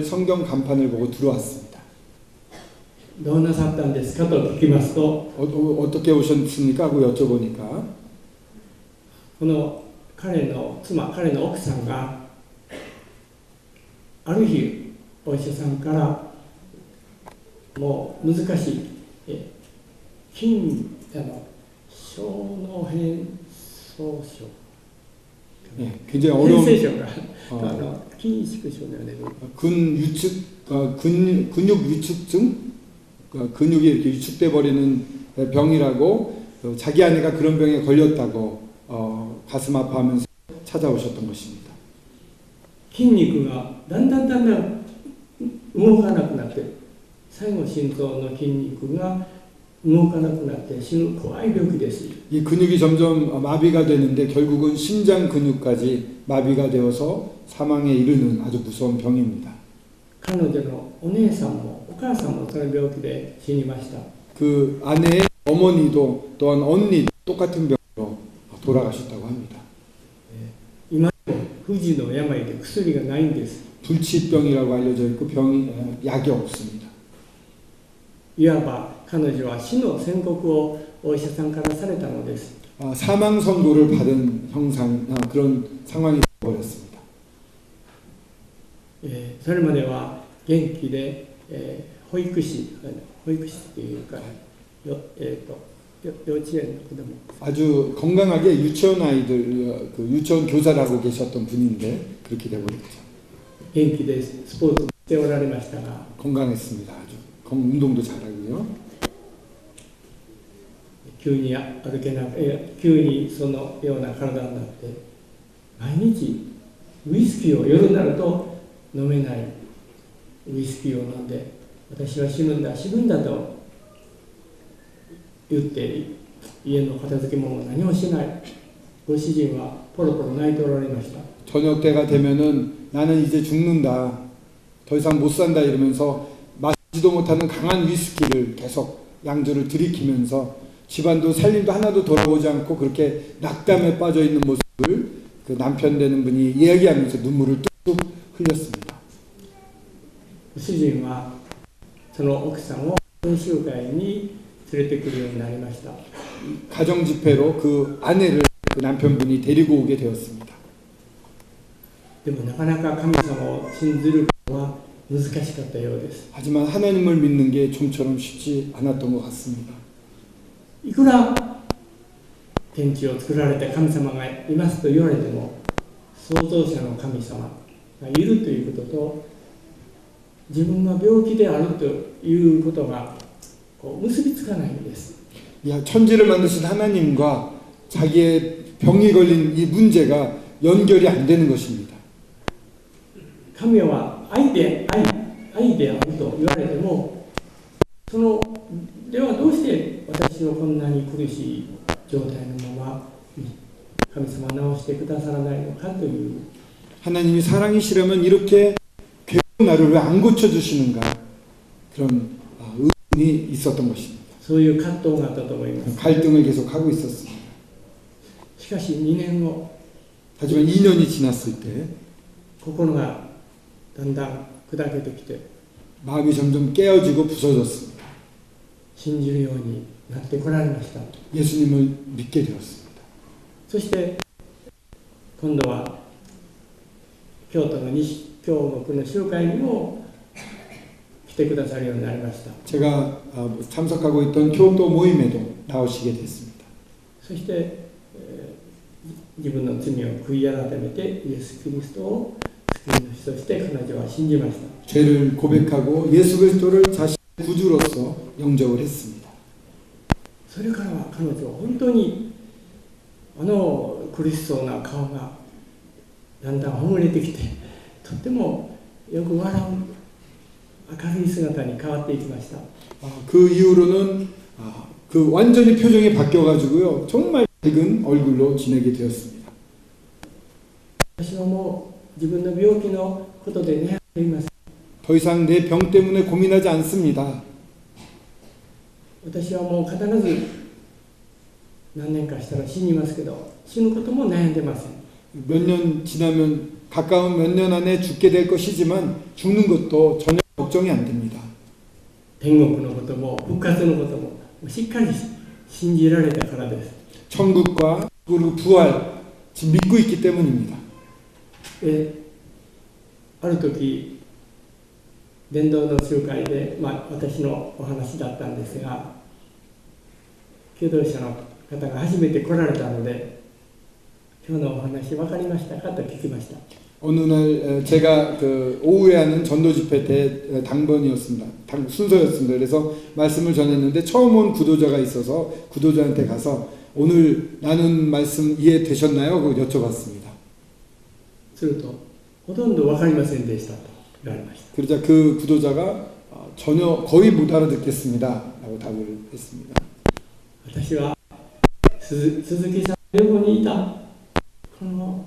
성경 간판을 보고 들어왔습니다. どうなさったんですかと聞きますと、 어떻게 오셨습니까? 하고 여쭤보니까 この彼の妻、彼の奥さんがある日お医者さんからもう難しい小脳変装症、 굉장히 어려운 変性症が筋縮症ではない근육 위축증, 근육이 이렇게 위축돼 버리는 병이라고 자기 아내가 그런 병에 걸렸다고 가슴 아파하면서 찾아오셨던 것입니다. 筋肉がだんだん動かなくなって、最後心臓の筋肉が動かなくなって死ぬ怖い病気です。 이 근육이 점점 마비가 되는데 결국은 심장 근육까지 마비가 되어서 사망에 이르는 아주 무서운 병입니다. 彼女のお姉さんもお母さんもその病気で死にました。 그 아내의 어머니도 또한 언니도 똑같은 병으로 돌아가셨다고 합니다. 今でも不治の病で薬がないんです。 불치병이라고 알려져 있고 약이 없습니다. いわば彼女は死の宣告をお医者さんからされたのです。 사망 선고를 받은 그런 상황이 되어버렸습니다. それまでは元気で、保育士というか幼稚園の子供 아주 건강하게 유치원 아이들 유치원 교사를 하고 계셨던 분인데 그렇게 되어버렸죠. 元気でスポーツをしておられましたが 건강했습니다. 아주 운동도 잘하고요. 急に歩けなく急にそのような体になって毎日ウイスキーを夜になると飲めないウイスキーを飲んで私は死ぬんだと言って家の片付け物を何もしない。ご主人はポロポロ泣いておられました。 저녁 때가 되면은 나는 이제 죽는다. 더 이상 못 산다 이러면서 마시지도 못하는 강한 위스키를 계속 양주를 들이키면서 집안도 살림도 하나도 돌아보지 않고 그렇게 낙담에 빠져 있는 모습을 그 남편 되는 분이 이야기하면서 눈물을 뚝뚝 흘렸습니다. ご主人はその奥さんを懇集会に連れてくるようになりました。 가정 집회로 그 아내를 그 남편분이 데리고 오게 되었습니다. でもなかなか神様を信ずることは難しかったようです。 하지만 하나님을 믿는 게 좀처럼 쉽지 않았던 것 같습니다. いくら天地を作られた神様がいますと言われても、創造者の神様がいるということと自分が病気であるということが結びつかないんです。 천지를 만드신 하나님과 자기의 병이 걸린 이 문제가 연결이 안 되는 것입니다. 神は愛であると言われても、ではどうして私のこんなに苦しい状態のまま神様は治してくださらないのかという 하나님이 사랑이시라면 이렇게 괴로운 나를 왜 안 고쳐주시는가 그런 의문이 있었던 것입니다. そういう葛藤があったと思います。 갈등을 계속하고 있었습니다. しかし2年後 하지만 2년이 지났을 때 心がだんだん砕けてきて 마음이 점점 깨어지고 부서졌습니다. 信じるようになってこられました。 예수님을 믿게 되었습니다. そして今度は京都の西京極の集会にも来てくださるようになりました。 제가 참석하고 있던 교토 모임에도 나오시게 됐습니다. そして、自分の罪を悔い改めてイエス・キリストを救い主として彼女は信じました。 죄를 고백하고 예수 그리스도를 자신의 구주로서 영접을 했습니다. それからは彼女は本当に苦しそうな顔がだんだんほぐれてきて、とってもよく笑う明るい姿に変わっていきました。 그 이후로는 그 완전히 표정이 바뀌어가지고요, 정말 밝은 얼굴로 지내게 되었습니다. 私はもう自分の病気のことで悩んでいます。 더 이상 내 병 때문에 고민하지 않습니다. 私はもう必ず何年かしたら死にますけど、死ぬことも悩んでません。 몇 년 지나면 가까운 몇 년 안에 죽게 될 것이지만 죽는 것도 전혀 걱정이 안 됩니다. 天国のことも復活のこともしっかり信じられたからです。 천국과 그리고 부활 지금 믿고 있기 때문입니다. ある時伝道の集会で、私のお話だったんですが、求道者の方が初めて来られたので、今日のお話分かりましたかと聞きました。 어느 날 제가 그 오후에 하는 전도 집회 때 당번이었습니다. 순서였습니다. 그래서 말씀을 전했는데 처음 온 구도자가 있어서 구도자한테 가서 오늘 나눈 말씀 이해되셨나요? 그거 여쭤봤습니다. するとほとんど分かりませんでしたと言われました。 그러자 그 구도자가 전혀 거의 못 알아듣겠습니다 라고 답을 했습니다. 私は鈴木さんの横にいたこの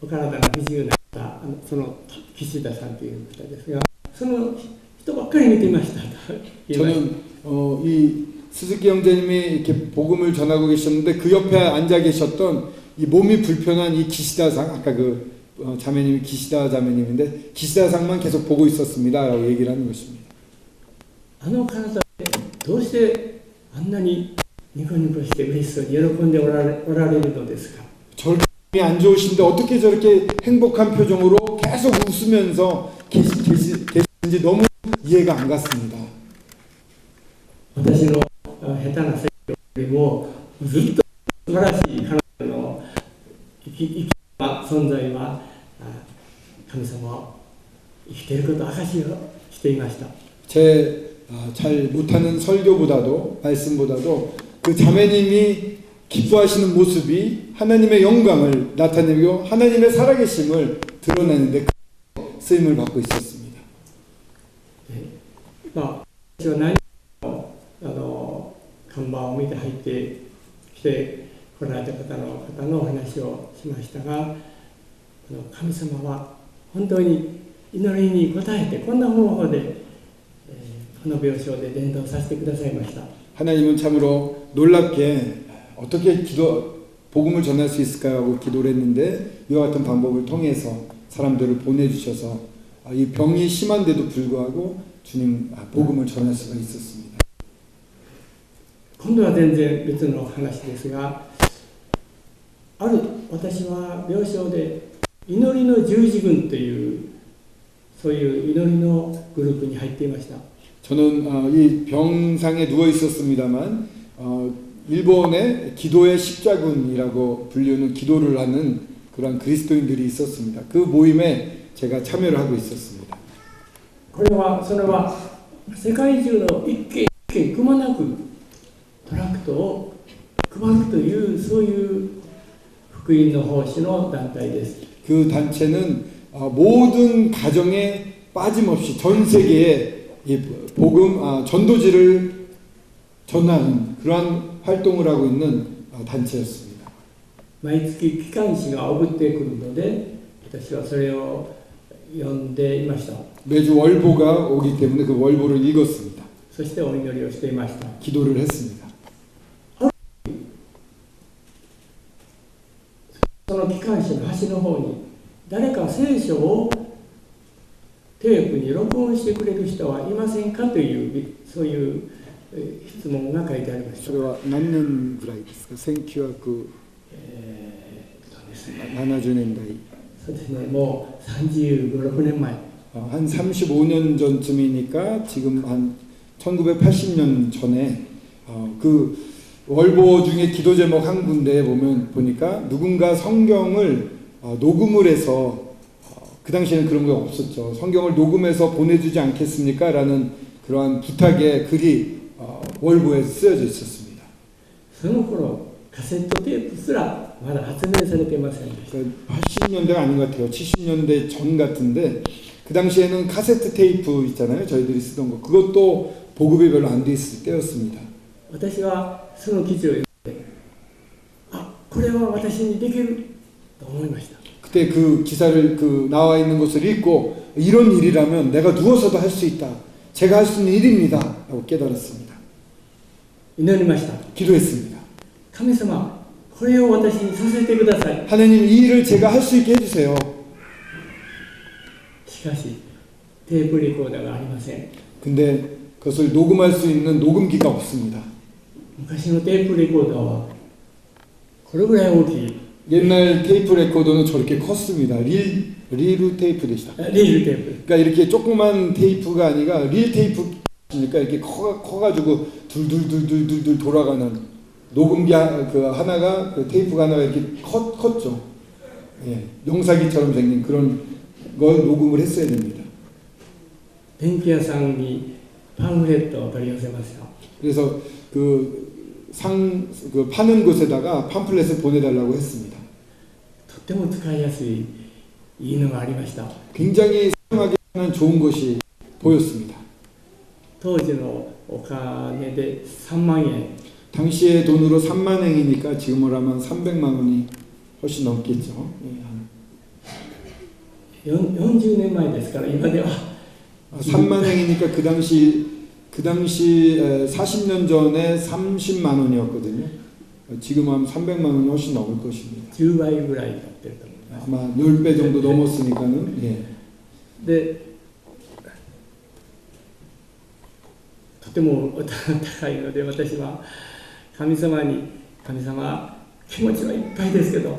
お体が不自由な方、その岸田さんという方ですが、その人ばっかり見ていましたと言いました。 저는 이 스즈키 형제님이 이렇게 복음을 전하고 계셨는데 그 옆에 앉아 계셨던 이 몸이 불편한 이 기시다상, 아까 그 자매님이 기시다 자매님인데 기시다상만 계속 보고 있었습니다 라고 얘기를 하는 것입니다. あの体でどうしてあんなにニコニコして嬉しそうに喜んでおられるのですか。 저렇게 안 좋으신데 어떻게 저렇게 행복한 표정으로 계속 웃으면서 계시는지 너무 이해가 안 갔습니다. 私の下手な説教よりもずっと素晴らしい彼女の生きた存在は神様は生きていることを証しをしていました。 제 잘 못하는 설교보다도 말씀보다도 그 자매님이 기뻐하시는 모습이 하나님의 영광을 나타내고 하나님의 살아계심을 드러내는데 쓰임을 받고 있었습니다. 私は何も看板を見て入ってきて来られた方のお話をしましたが、神様は本当に祈りに応えてこんな方法で、この病床で伝道させてくださいました。 하나님은 참으로 놀랍게 어떻게 복음을 전할 수 있을까 하고 기도를 했는데 이와 같은 방법을 통해서 사람들을 보내주셔서 이 병이 심한데도 불구하고 주님 복음을 전할 수가 있었습니다. 今度は全然別の話ですが、私は病床で祈りの十字軍というそういう祈りのグループに入っていました。 저는 이 병상에 누워 있었습니다만 일본의 기도의 십자군이라고 불리는 기도를 하는 그런 그리스도인들이 있었습니다. 그 모임에 제가 참여를 하고 있었습니다. それは世界中の一軒一軒くまなくトラクトを配るというそういう福音の奉仕の団体です。 그 단체는 모든 가정에 빠짐없이 전 세계에 이 복음 전도지를 전하는 그러한 활동을 하고 있는 단체였습니다. 毎月機関誌が送ってくるので、私はそれを読んでいました。 매주 월보가 오기 때문에 그 월보를 읽었습니다. そしてお祈りをしていました。 기도를 했습니다. その機関紙の端の方に誰か聖書をテープに録音してくれる人はいませんかというそういう質問が書いてありました。それは何年ぐらいですか？1970年代。そうですね、もう35、6年前。한 35년 전쯤이니까 지금 한 1980년 전에 그 월보 중에 기도 제목 한 군데에 보니까 누군가 성경을 녹음을 해서 그 당시에는 그런 게 없었죠. 성경을 녹음해서 보내주지 않겠습니까? 라는 그러한 부탁의 글이 월보에 쓰여져 있었습니다. その頃カセットテープすらまだ発明されていませんでした。 80년대가 아닌 것 같아요. 70년대 전 같은데 그 당시에는 카세트 테이프 있잖아요. 저희들이 쓰던 거. 그것도 보급이 별로 안 돼 있을 때였습니다. 私はその記事を読んで、これは私にできると思いました。 그때 그 기사를 나와 있는 것을 읽고 이런 일이라면 내가 누워서도 할 수 있다. 제가 할 수 있는 일입니다. 라고 깨달았습니다. 祈りました。 기도했습니다. 神様、これを私にさせてください。 하나님 이 일을 제가 할 수 있게 해주세요. しかしテープレコーダーがありません。 근데 그것을 녹음할 수 있는 녹음기가 없습니다. 昔のテープレコーダーはこれぐらい大きい。 옛날 테이프 레코더는 저렇게 컸습니다. 릴 테이프 되시다. リールテープ。 그러니까 이렇게 조그만 테이프가 아니라 릴 테이프니까 이렇게 커가지고 둘둘둘둘둘 돌아가는 녹음기 그 하나가 그 테이프가 하나가 이렇게 컸죠. 예, 영사기처럼 생긴 그런 걸 녹음을 했어야 됩니다. 電気屋さんにパンフレットを取り寄せました。 그래서 그 파는 곳에다가 팜플렛을 보내달라고 했습니다. とても使いやすいいいのがありました。 굉장히 사용하기 하는 좋은 것이 보였습니다. 当時のお金で3万円。 당시의 돈으로 3만 행이니까 지금으로 하면 300만 원이 훨씬 넘겠죠. 40年前ですから今では 3만 행이니까 그 당시 40년 전에 30만 원이었거든요. 지금 하면 300만 원이 훨씬 넘을 것입니다. 10倍ぐらいになってると思います。 아마 10배 정도 넘었으니까는 예. で、とても高いので私は神様に神様気持ちはいっぱいですけど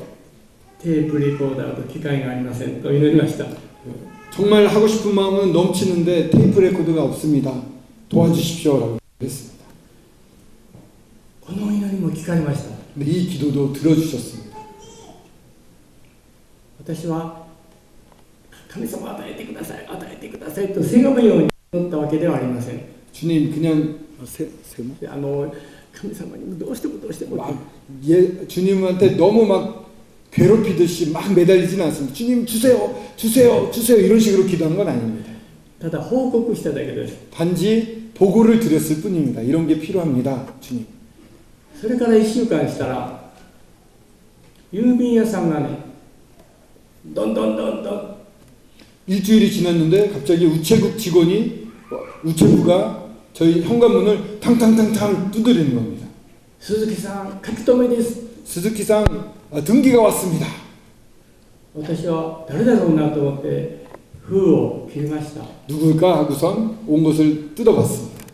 テープレコーダーと機械がありませんと祈りました。 정말 하고 싶은 마음은 넘치는데 테이프 레코더가 없습니다. 도와주십시오라고 했습니다. この祈りも聞かれました。 근데 이 기도도 들어주셨습니다. 私は神様与えてください与えてくださいとせがむように祈ったわけではありません。 주님 그냥神様にどうしても막 주님한테 너무 막 괴롭히듯이 막 매달리지는 않습니다. 주님 주세요 이런 식으로 기도한 건 아닙니다. ただ報告しただけです。 단지 보고를 드렸을 뿐입니다. 이런 게 필요합니다. 주님. それから1週間したら郵便屋さんがねどんどん 일주일이 지났는데 갑자기 우체국 직원이 우체부가 저희 현관문을 탕탕탕탕 두드리는 겁니다. 鈴木さん書き留めです。 스즈키상 등기가 왔습니다. 私は誰だろうなと思って封を切りました。 누굴까 하고선 온 것을 뜯어봤습니다.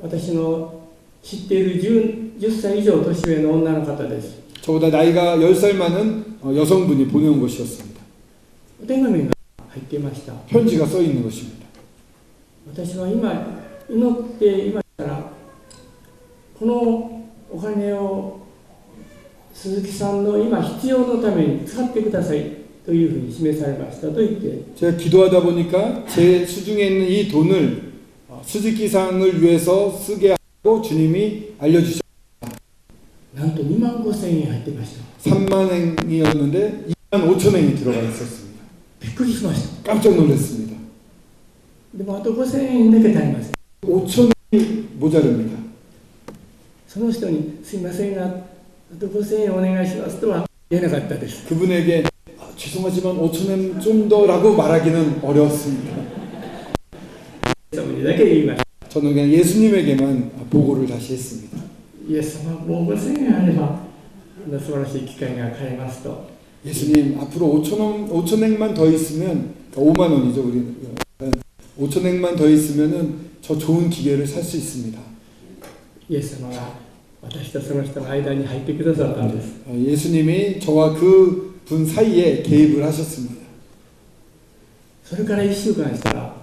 私の知っている 10歳以上年上の女の方です。 저보다 나이가 10살 많은 여성분이 보내온 것이었습니다. お手紙が入っていました。 편지가 써 있는 것입니다. 私は今祈っていましたらこのお金を鈴木さんの今必要のために使ってくださいというふうに示されましたと言って 제가 기도하다 보니까 제 수중에 있는 이 돈을 스즈키상을 위해서 쓰게 하고 주님이 알려주셨습니다. なんと2万5,000円入っていました。 3만 행이었는데 2만 5천 행이 들어가 있었습니다. びっくりしました。 깜짝 놀랐습니다. でもあと5,000円だけ足りません。 5천 행이 모자릅니다. その人にすいませんがあと5,000円お願いしますとは言えなかったです。 그분에게 죄송하지만 5천 행 좀 더라고 말하기는 어려웠습니다. イエス様にだけ言いました。 저는 그냥 예수님에게만 보고를 다시 했습니다. イエス様もう5,000円あれば素晴らしい機会が買えますと 예수님 앞으로 5천행만 더 있으면 5만 원이죠. 우리는 5천행만 더 있으면은 저 좋은 기계를 살 수 있습니다. イエス様が私とその人の間に入ってくださったんです。 예수님이 저와 그 분 사이에 개입을 하셨습니다. それから1週間したら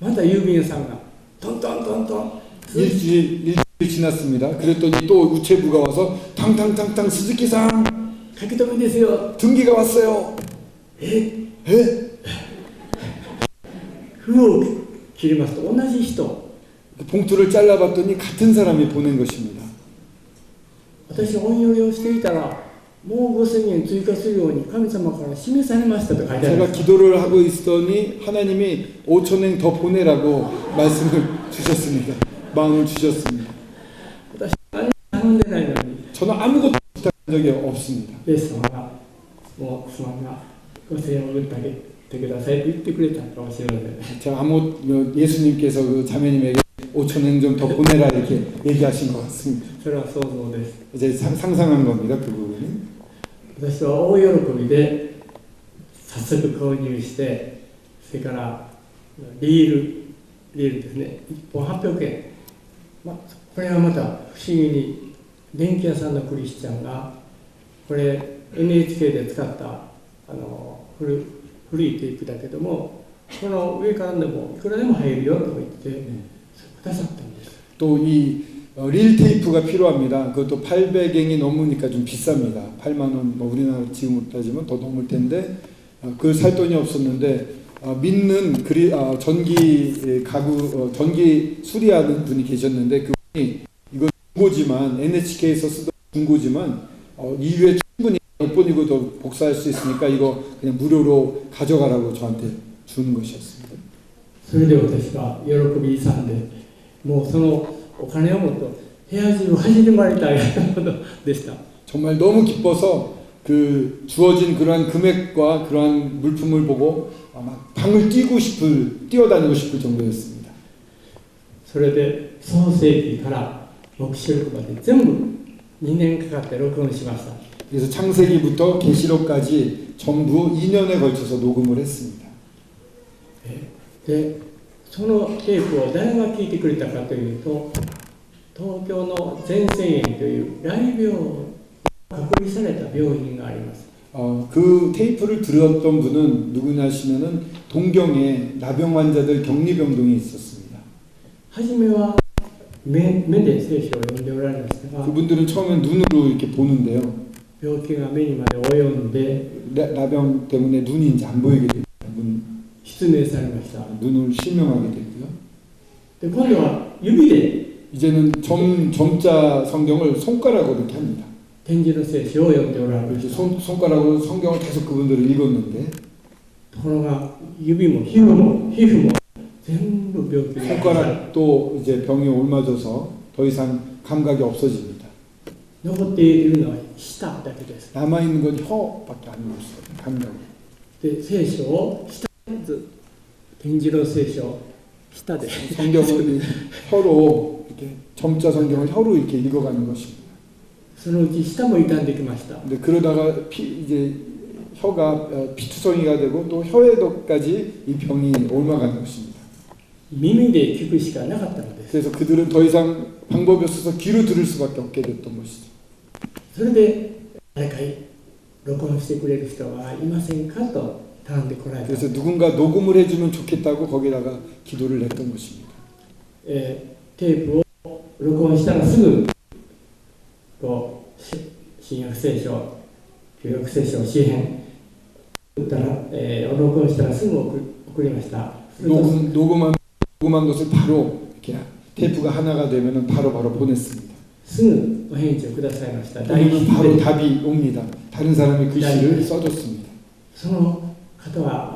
また郵便屋さんがトントントントン 일주일이 지났습니다. 그랬더니 또 우체부가 와서 탕탕탕탕 스즈키상 書き留めですよ 등기가 왔어요. え 에? 封を切りますと同じ人 봉투를 잘라봤더니 같은 사람이 보낸 것입니다. 私がお祈りをしていたらもう5000円追加するように神様から示されましたと書いてありま 제가 す 기도를 하고 있더니 하나님이 5천행 더 보내라고 말씀을 주셨습니다. 마음을 주셨습니다. 私何も頼んでないのに 저는 아무것도 부탁한 적이 없습니다. イエス様がもうすまんが5000円を売ってあげてくださいと言ってくれたかもしれません 제가 예수님께서 그 자매님에게 5천행 좀 더 보내라 이렇게 얘기하신 것 같습니다. それは想像です 이제 상상한 겁니다. 그 부분은. 私は大喜びで早速購入してそれからリールですね1本800円、これはまた不思議に電気屋さんのクリスチャンがこれ NHK で使った古いテープだけどもこの上からでもいくらでも入るよとか言ってくださったんです。 또 이 릴 테이프가 필요합니다. 그것도 800엔이 넘으니까 좀 비쌉니다. 8만 원, 뭐 우리나라 지금 따지면 더 넘을 텐데 그걸 살 돈이 없었는데 믿는 전기 가구 전기 수리하는 분이 계셨는데 그분이 이건 중고지만 NHK에서 쓰던 중고지만 이후에 충분히 몇 번이고 더 복사할 수 있으니까 이거 그냥 무료로 가져가라고 저한테 주는 것이었습니다. それで私が喜び勇んでもうそのお金を持って部屋中を走り回りたいほどでした。 정말 너무 기뻐서 그 주어진 그러한 금액과 그러한 물품을 보고 막 방을 뛰어다니고 싶을 정도였습니다. それで創世記から黙示録まで全部2年かかって録音しました。 그래서 창세기부터 계시록까지 전부 2년에 걸쳐서 녹음을 했습니다. でそのテープを誰が聞いてくれたかというと東京の全線園という大病隔離された病院があります。 그 테이프를 들었던 분은 누구냐 하시면은 동경에 나병 환자들 격리병동이 있었습니다. 初めは目で聖書を読んでおられましたが 그분들은 처음엔 눈으로 이렇게 보는데요. 病気が目にまで及んで 나병 때문에 눈이 이제 안 보이게 됩니다. 失明されました。 눈을 실명하게 되고요. で今度は指で 이제는 점자 성경을 손가락으로 이렇게 합니다. 点字の聖書を読んでおられま 이렇게 した。 손가락으로 성경을 계속 그분들은 읽었는데 ところが指も皮膚も全部病気が 손가락도 이제 병이 옮아져서 더 이상 감각이 없어집니다. 残っているのは舌だけです。 남아 있는 건 혀밖에 안 남았어요. 감각이. で聖書を舌ず点字の聖書を舌で 성경은 혀로 이렇게 점자 성경을 혀로 이렇게 읽어가는 것입니다. そのうち舌も傷んできました。 근데 그러다가 이제 혀가 피투성이가 되고 또 혀에도까지 이 병이 옮아가는 것입니다. 耳で聞くしかなかったのです。 그래서 그들은 더 이상 방법이 없어서 귀로 들을 수밖에 없게 됐던 것이죠. それで誰か録音してくれる人はいませんかと頼んでこられた。 그래서 누군가 녹음을 해주면 좋겠다고 거기다가 기도를 했던 것입니다. テープを録音したらすぐこう新約聖書、旧約聖書、詩編録音したらすぐ送りました。 녹음한 것을 바로 이렇게 테이프가 하나가 되면은 바로 보냈습니다. すぐお返事をくださいました。 그러면 바로 답이 옵니다. 다른 사람이 글씨를 써줬습니다. その方は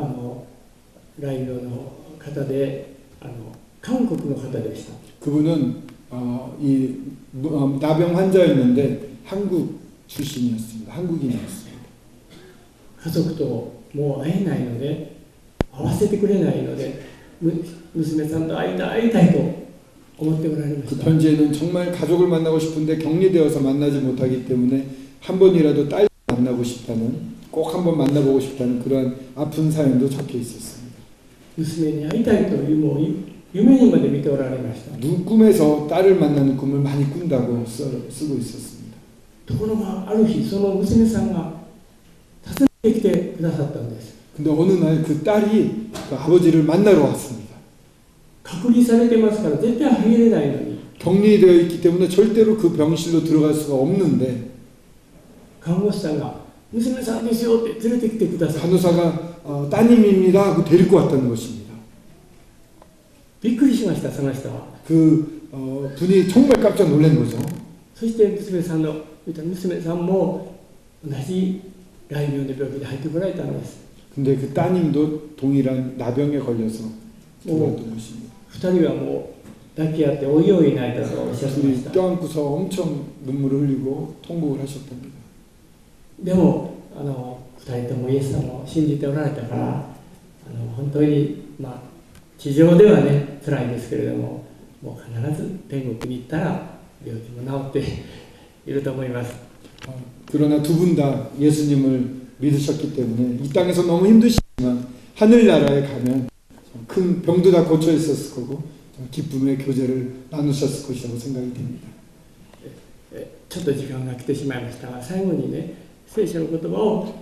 来病の方で韓国の方でした。 그분은 이 나병 환자였는데 한국 출신이었습니다. 한국인이었습니다. 家族ともう会えないので会わせてくれないので娘さんと会いたいと思っておられまし 그 た。 편지에는 정말 가족을 만나고 싶은데 격리되어서 만나지 못하기 때문에 한 번이라도 딸 만나고 싶다는, 꼭 한 번 만나보고 싶다는 그러한 아픈 사연도 적혀 있었습니다. 娘に会いたいというもう夢にまで見ておられました。 꿈에서 딸을 만나는 꿈을 많이 꾼다고 쓰고 있었습니다. ところがある日その娘さんが訪ねてきてくださったんです。 근데 어느 날 그 딸이 그 아버지를 만나러 왔습니다. 隔離されてますから絶対入れないのに 격리되어 있기 때문에 절대로 그 병실로 들어갈 수가 없는데 看護師さんが娘さんですよって連れてきてください。 간호사가 따님입니다 하고 데리고 왔다는 것입니다. びっくりしました。その人は。 그 분이 정말 깜짝 놀란 거죠. そして娘さんも同じ雷病の病気で入ってこられたんです。 근데 그 따님도 동일한 나병에 걸려서 들어왔던 것입니다. 2人はもう抱き合っておいおい泣いたとおっしゃってまし 둘이 た。 껴안고서 엄청 눈물을 흘리고 통곡을 하셨답니다. でも2人ともイエス様を信じておられたから本当に地上ではね辛いですけれども、もう必ず天国に行ったら病気も治っていると思います。 그러나 두 분 다 예수님을 믿으셨기 때문에 이 땅에서 너무 힘드시지만 하늘나라에 가면 큰 병도 다 고쳐 있었을 거고 기쁨의 교제를 나누셨을 것이라고 생각이 됩니다. ちょっと時間が来てしまいましたが、最後にね聖書の言葉を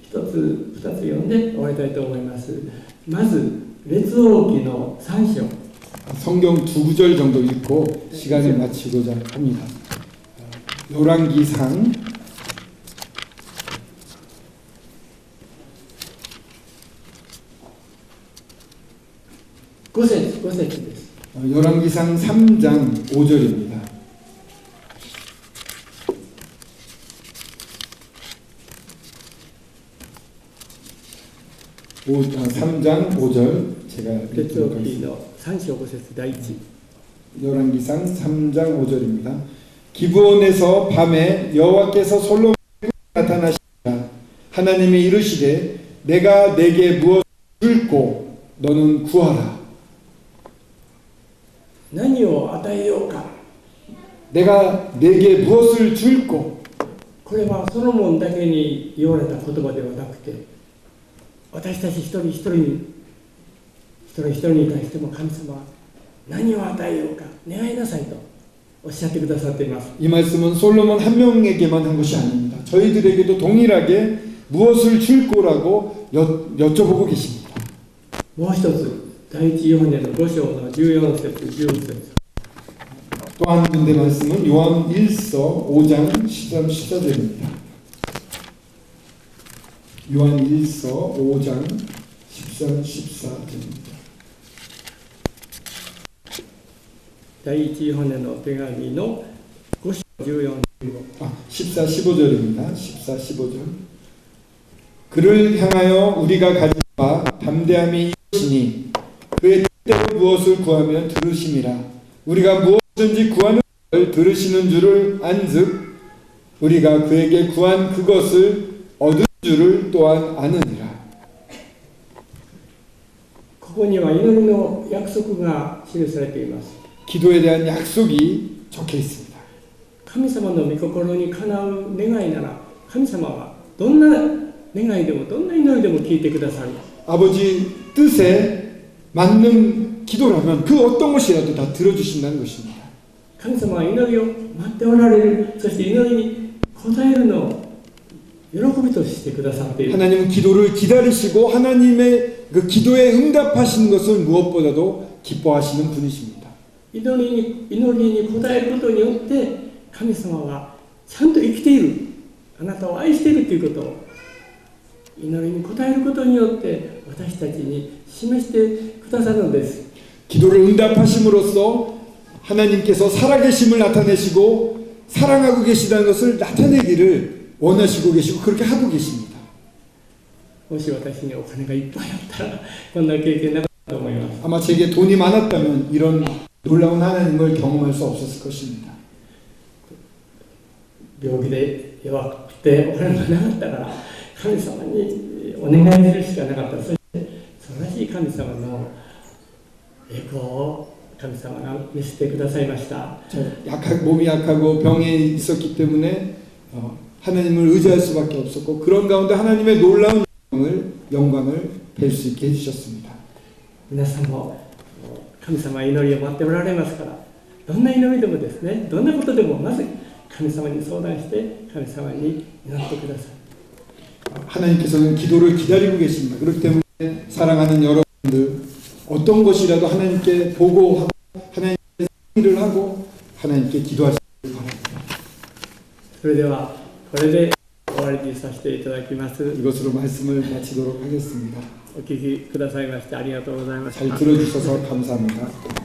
一つ二つ読んで終わりたいと思います。まず列王記の3章 성경 두 구절 정도 읽고 시간을 마치고자 합니다. 열왕기상 5節です。 열왕기상 3장 5절입니다. 3장 5절 제가 列王 읽도록 記 하겠습니다. の3章5節第1。 열왕기상 3장 5절입니다. 기브온에서 밤에 여호와께서 솔로몬에게 나타나시니라. 하나님이 이르시되 내가 내게 무엇을 줄고 너는 구하라. 何を与えようか。 내가 내게 무엇을 줄고. これはソロモンだけに言われた言葉ではなくて、私たち一人一人に対しても神様は何を与えようか願いなさいとおっしゃってくださっています。 이 말씀은 솔로몬 한 명에게만 한 것이 아닙니다. 저희들에게도 동일하게 무엇을 줄 거라고 여쭤보고 계십니다. もう一つ、第一ヨハネの5章の14節15節。 또 한 군데 말씀은 요한 1서 5장 13, 14절입니다. 요한 1서 5장 13, 14절입니다. 第一ヨハネの手紙の5章14、15。 14, 15절입니다. 14, 15절. 그를 향하여 우리가 가진 바 담대함이 이것이니 그의 뜻대로 무엇을 구하면 들으심이라. 우리가 무엇든지 구하는 것을 들으시는 줄을 안즉 우리가 그에게 구한 그것을 얻은 줄을 또한 아느니라. ここには祈りの約束が記されています。 기도에 대한 약속이 적혀 있습니다. 神様の御心にかなう願いなら、神様はどんな願いでもどんな祈りでも聞いてくださる。 아버지 뜻에 맞는 기도라면 그 어떤 것이라도 다 들어주신다는 것입니다. 神様は祈りを待っておられる。そして祈りに応えるのを喜びとしてくださっている。 하나님은 기도를 기다리시고 하나님의 그 기도에 응답하시는 것을 무엇보다도 기뻐하시는 분이십니다. 祈りに応えることによって神様はちゃんと生きている、あなたを愛しているということを祈りに応えることによって私たちに示してくださるのです。 기도를 응답하심으로써 하나님께서 살아계심을 나타내시고 사랑하고 계시다는 것을 나타내기를 원하시고 계시고 그렇게 하고 계십니다. もし私にお金がいっぱいあったらこんな経験なかったと思います。 아마 제게 돈이 많았다면 이런 놀라운 하나님을 경험할 수 없었을 것입니다. 病気で弱くてお金がなかったから神様にお願いするしかなかった。そして素晴らしい神様の栄光を神様が見せてくださいました。 몸이 약하고 병에 있었기 때문에 하나님을 의지할 수밖에 없었고 그런 가운데 하나님의 놀라운 영광을 뵐 수 있게 해주셨습니다. 皆さんも神様は祈りを待っておられますから、どんな祈りでもですね、どんなことでもまず神様に相談して神様に祈ってください。 하나님께서는 기도를 기다리고 계십니다. 그렇기 때문에 사랑하는 여러분들 어떤 것이라도 하나님께 보고하고 하나님께 상의를 하고 하나님께 기도하시길 바랍니다. それではこれで終わりにさせていただきます。 이것으로 말씀을 마치도록 하겠습니다. お聞きくださいましてありがとうございました。 잘 들어주셔서 감사합니다.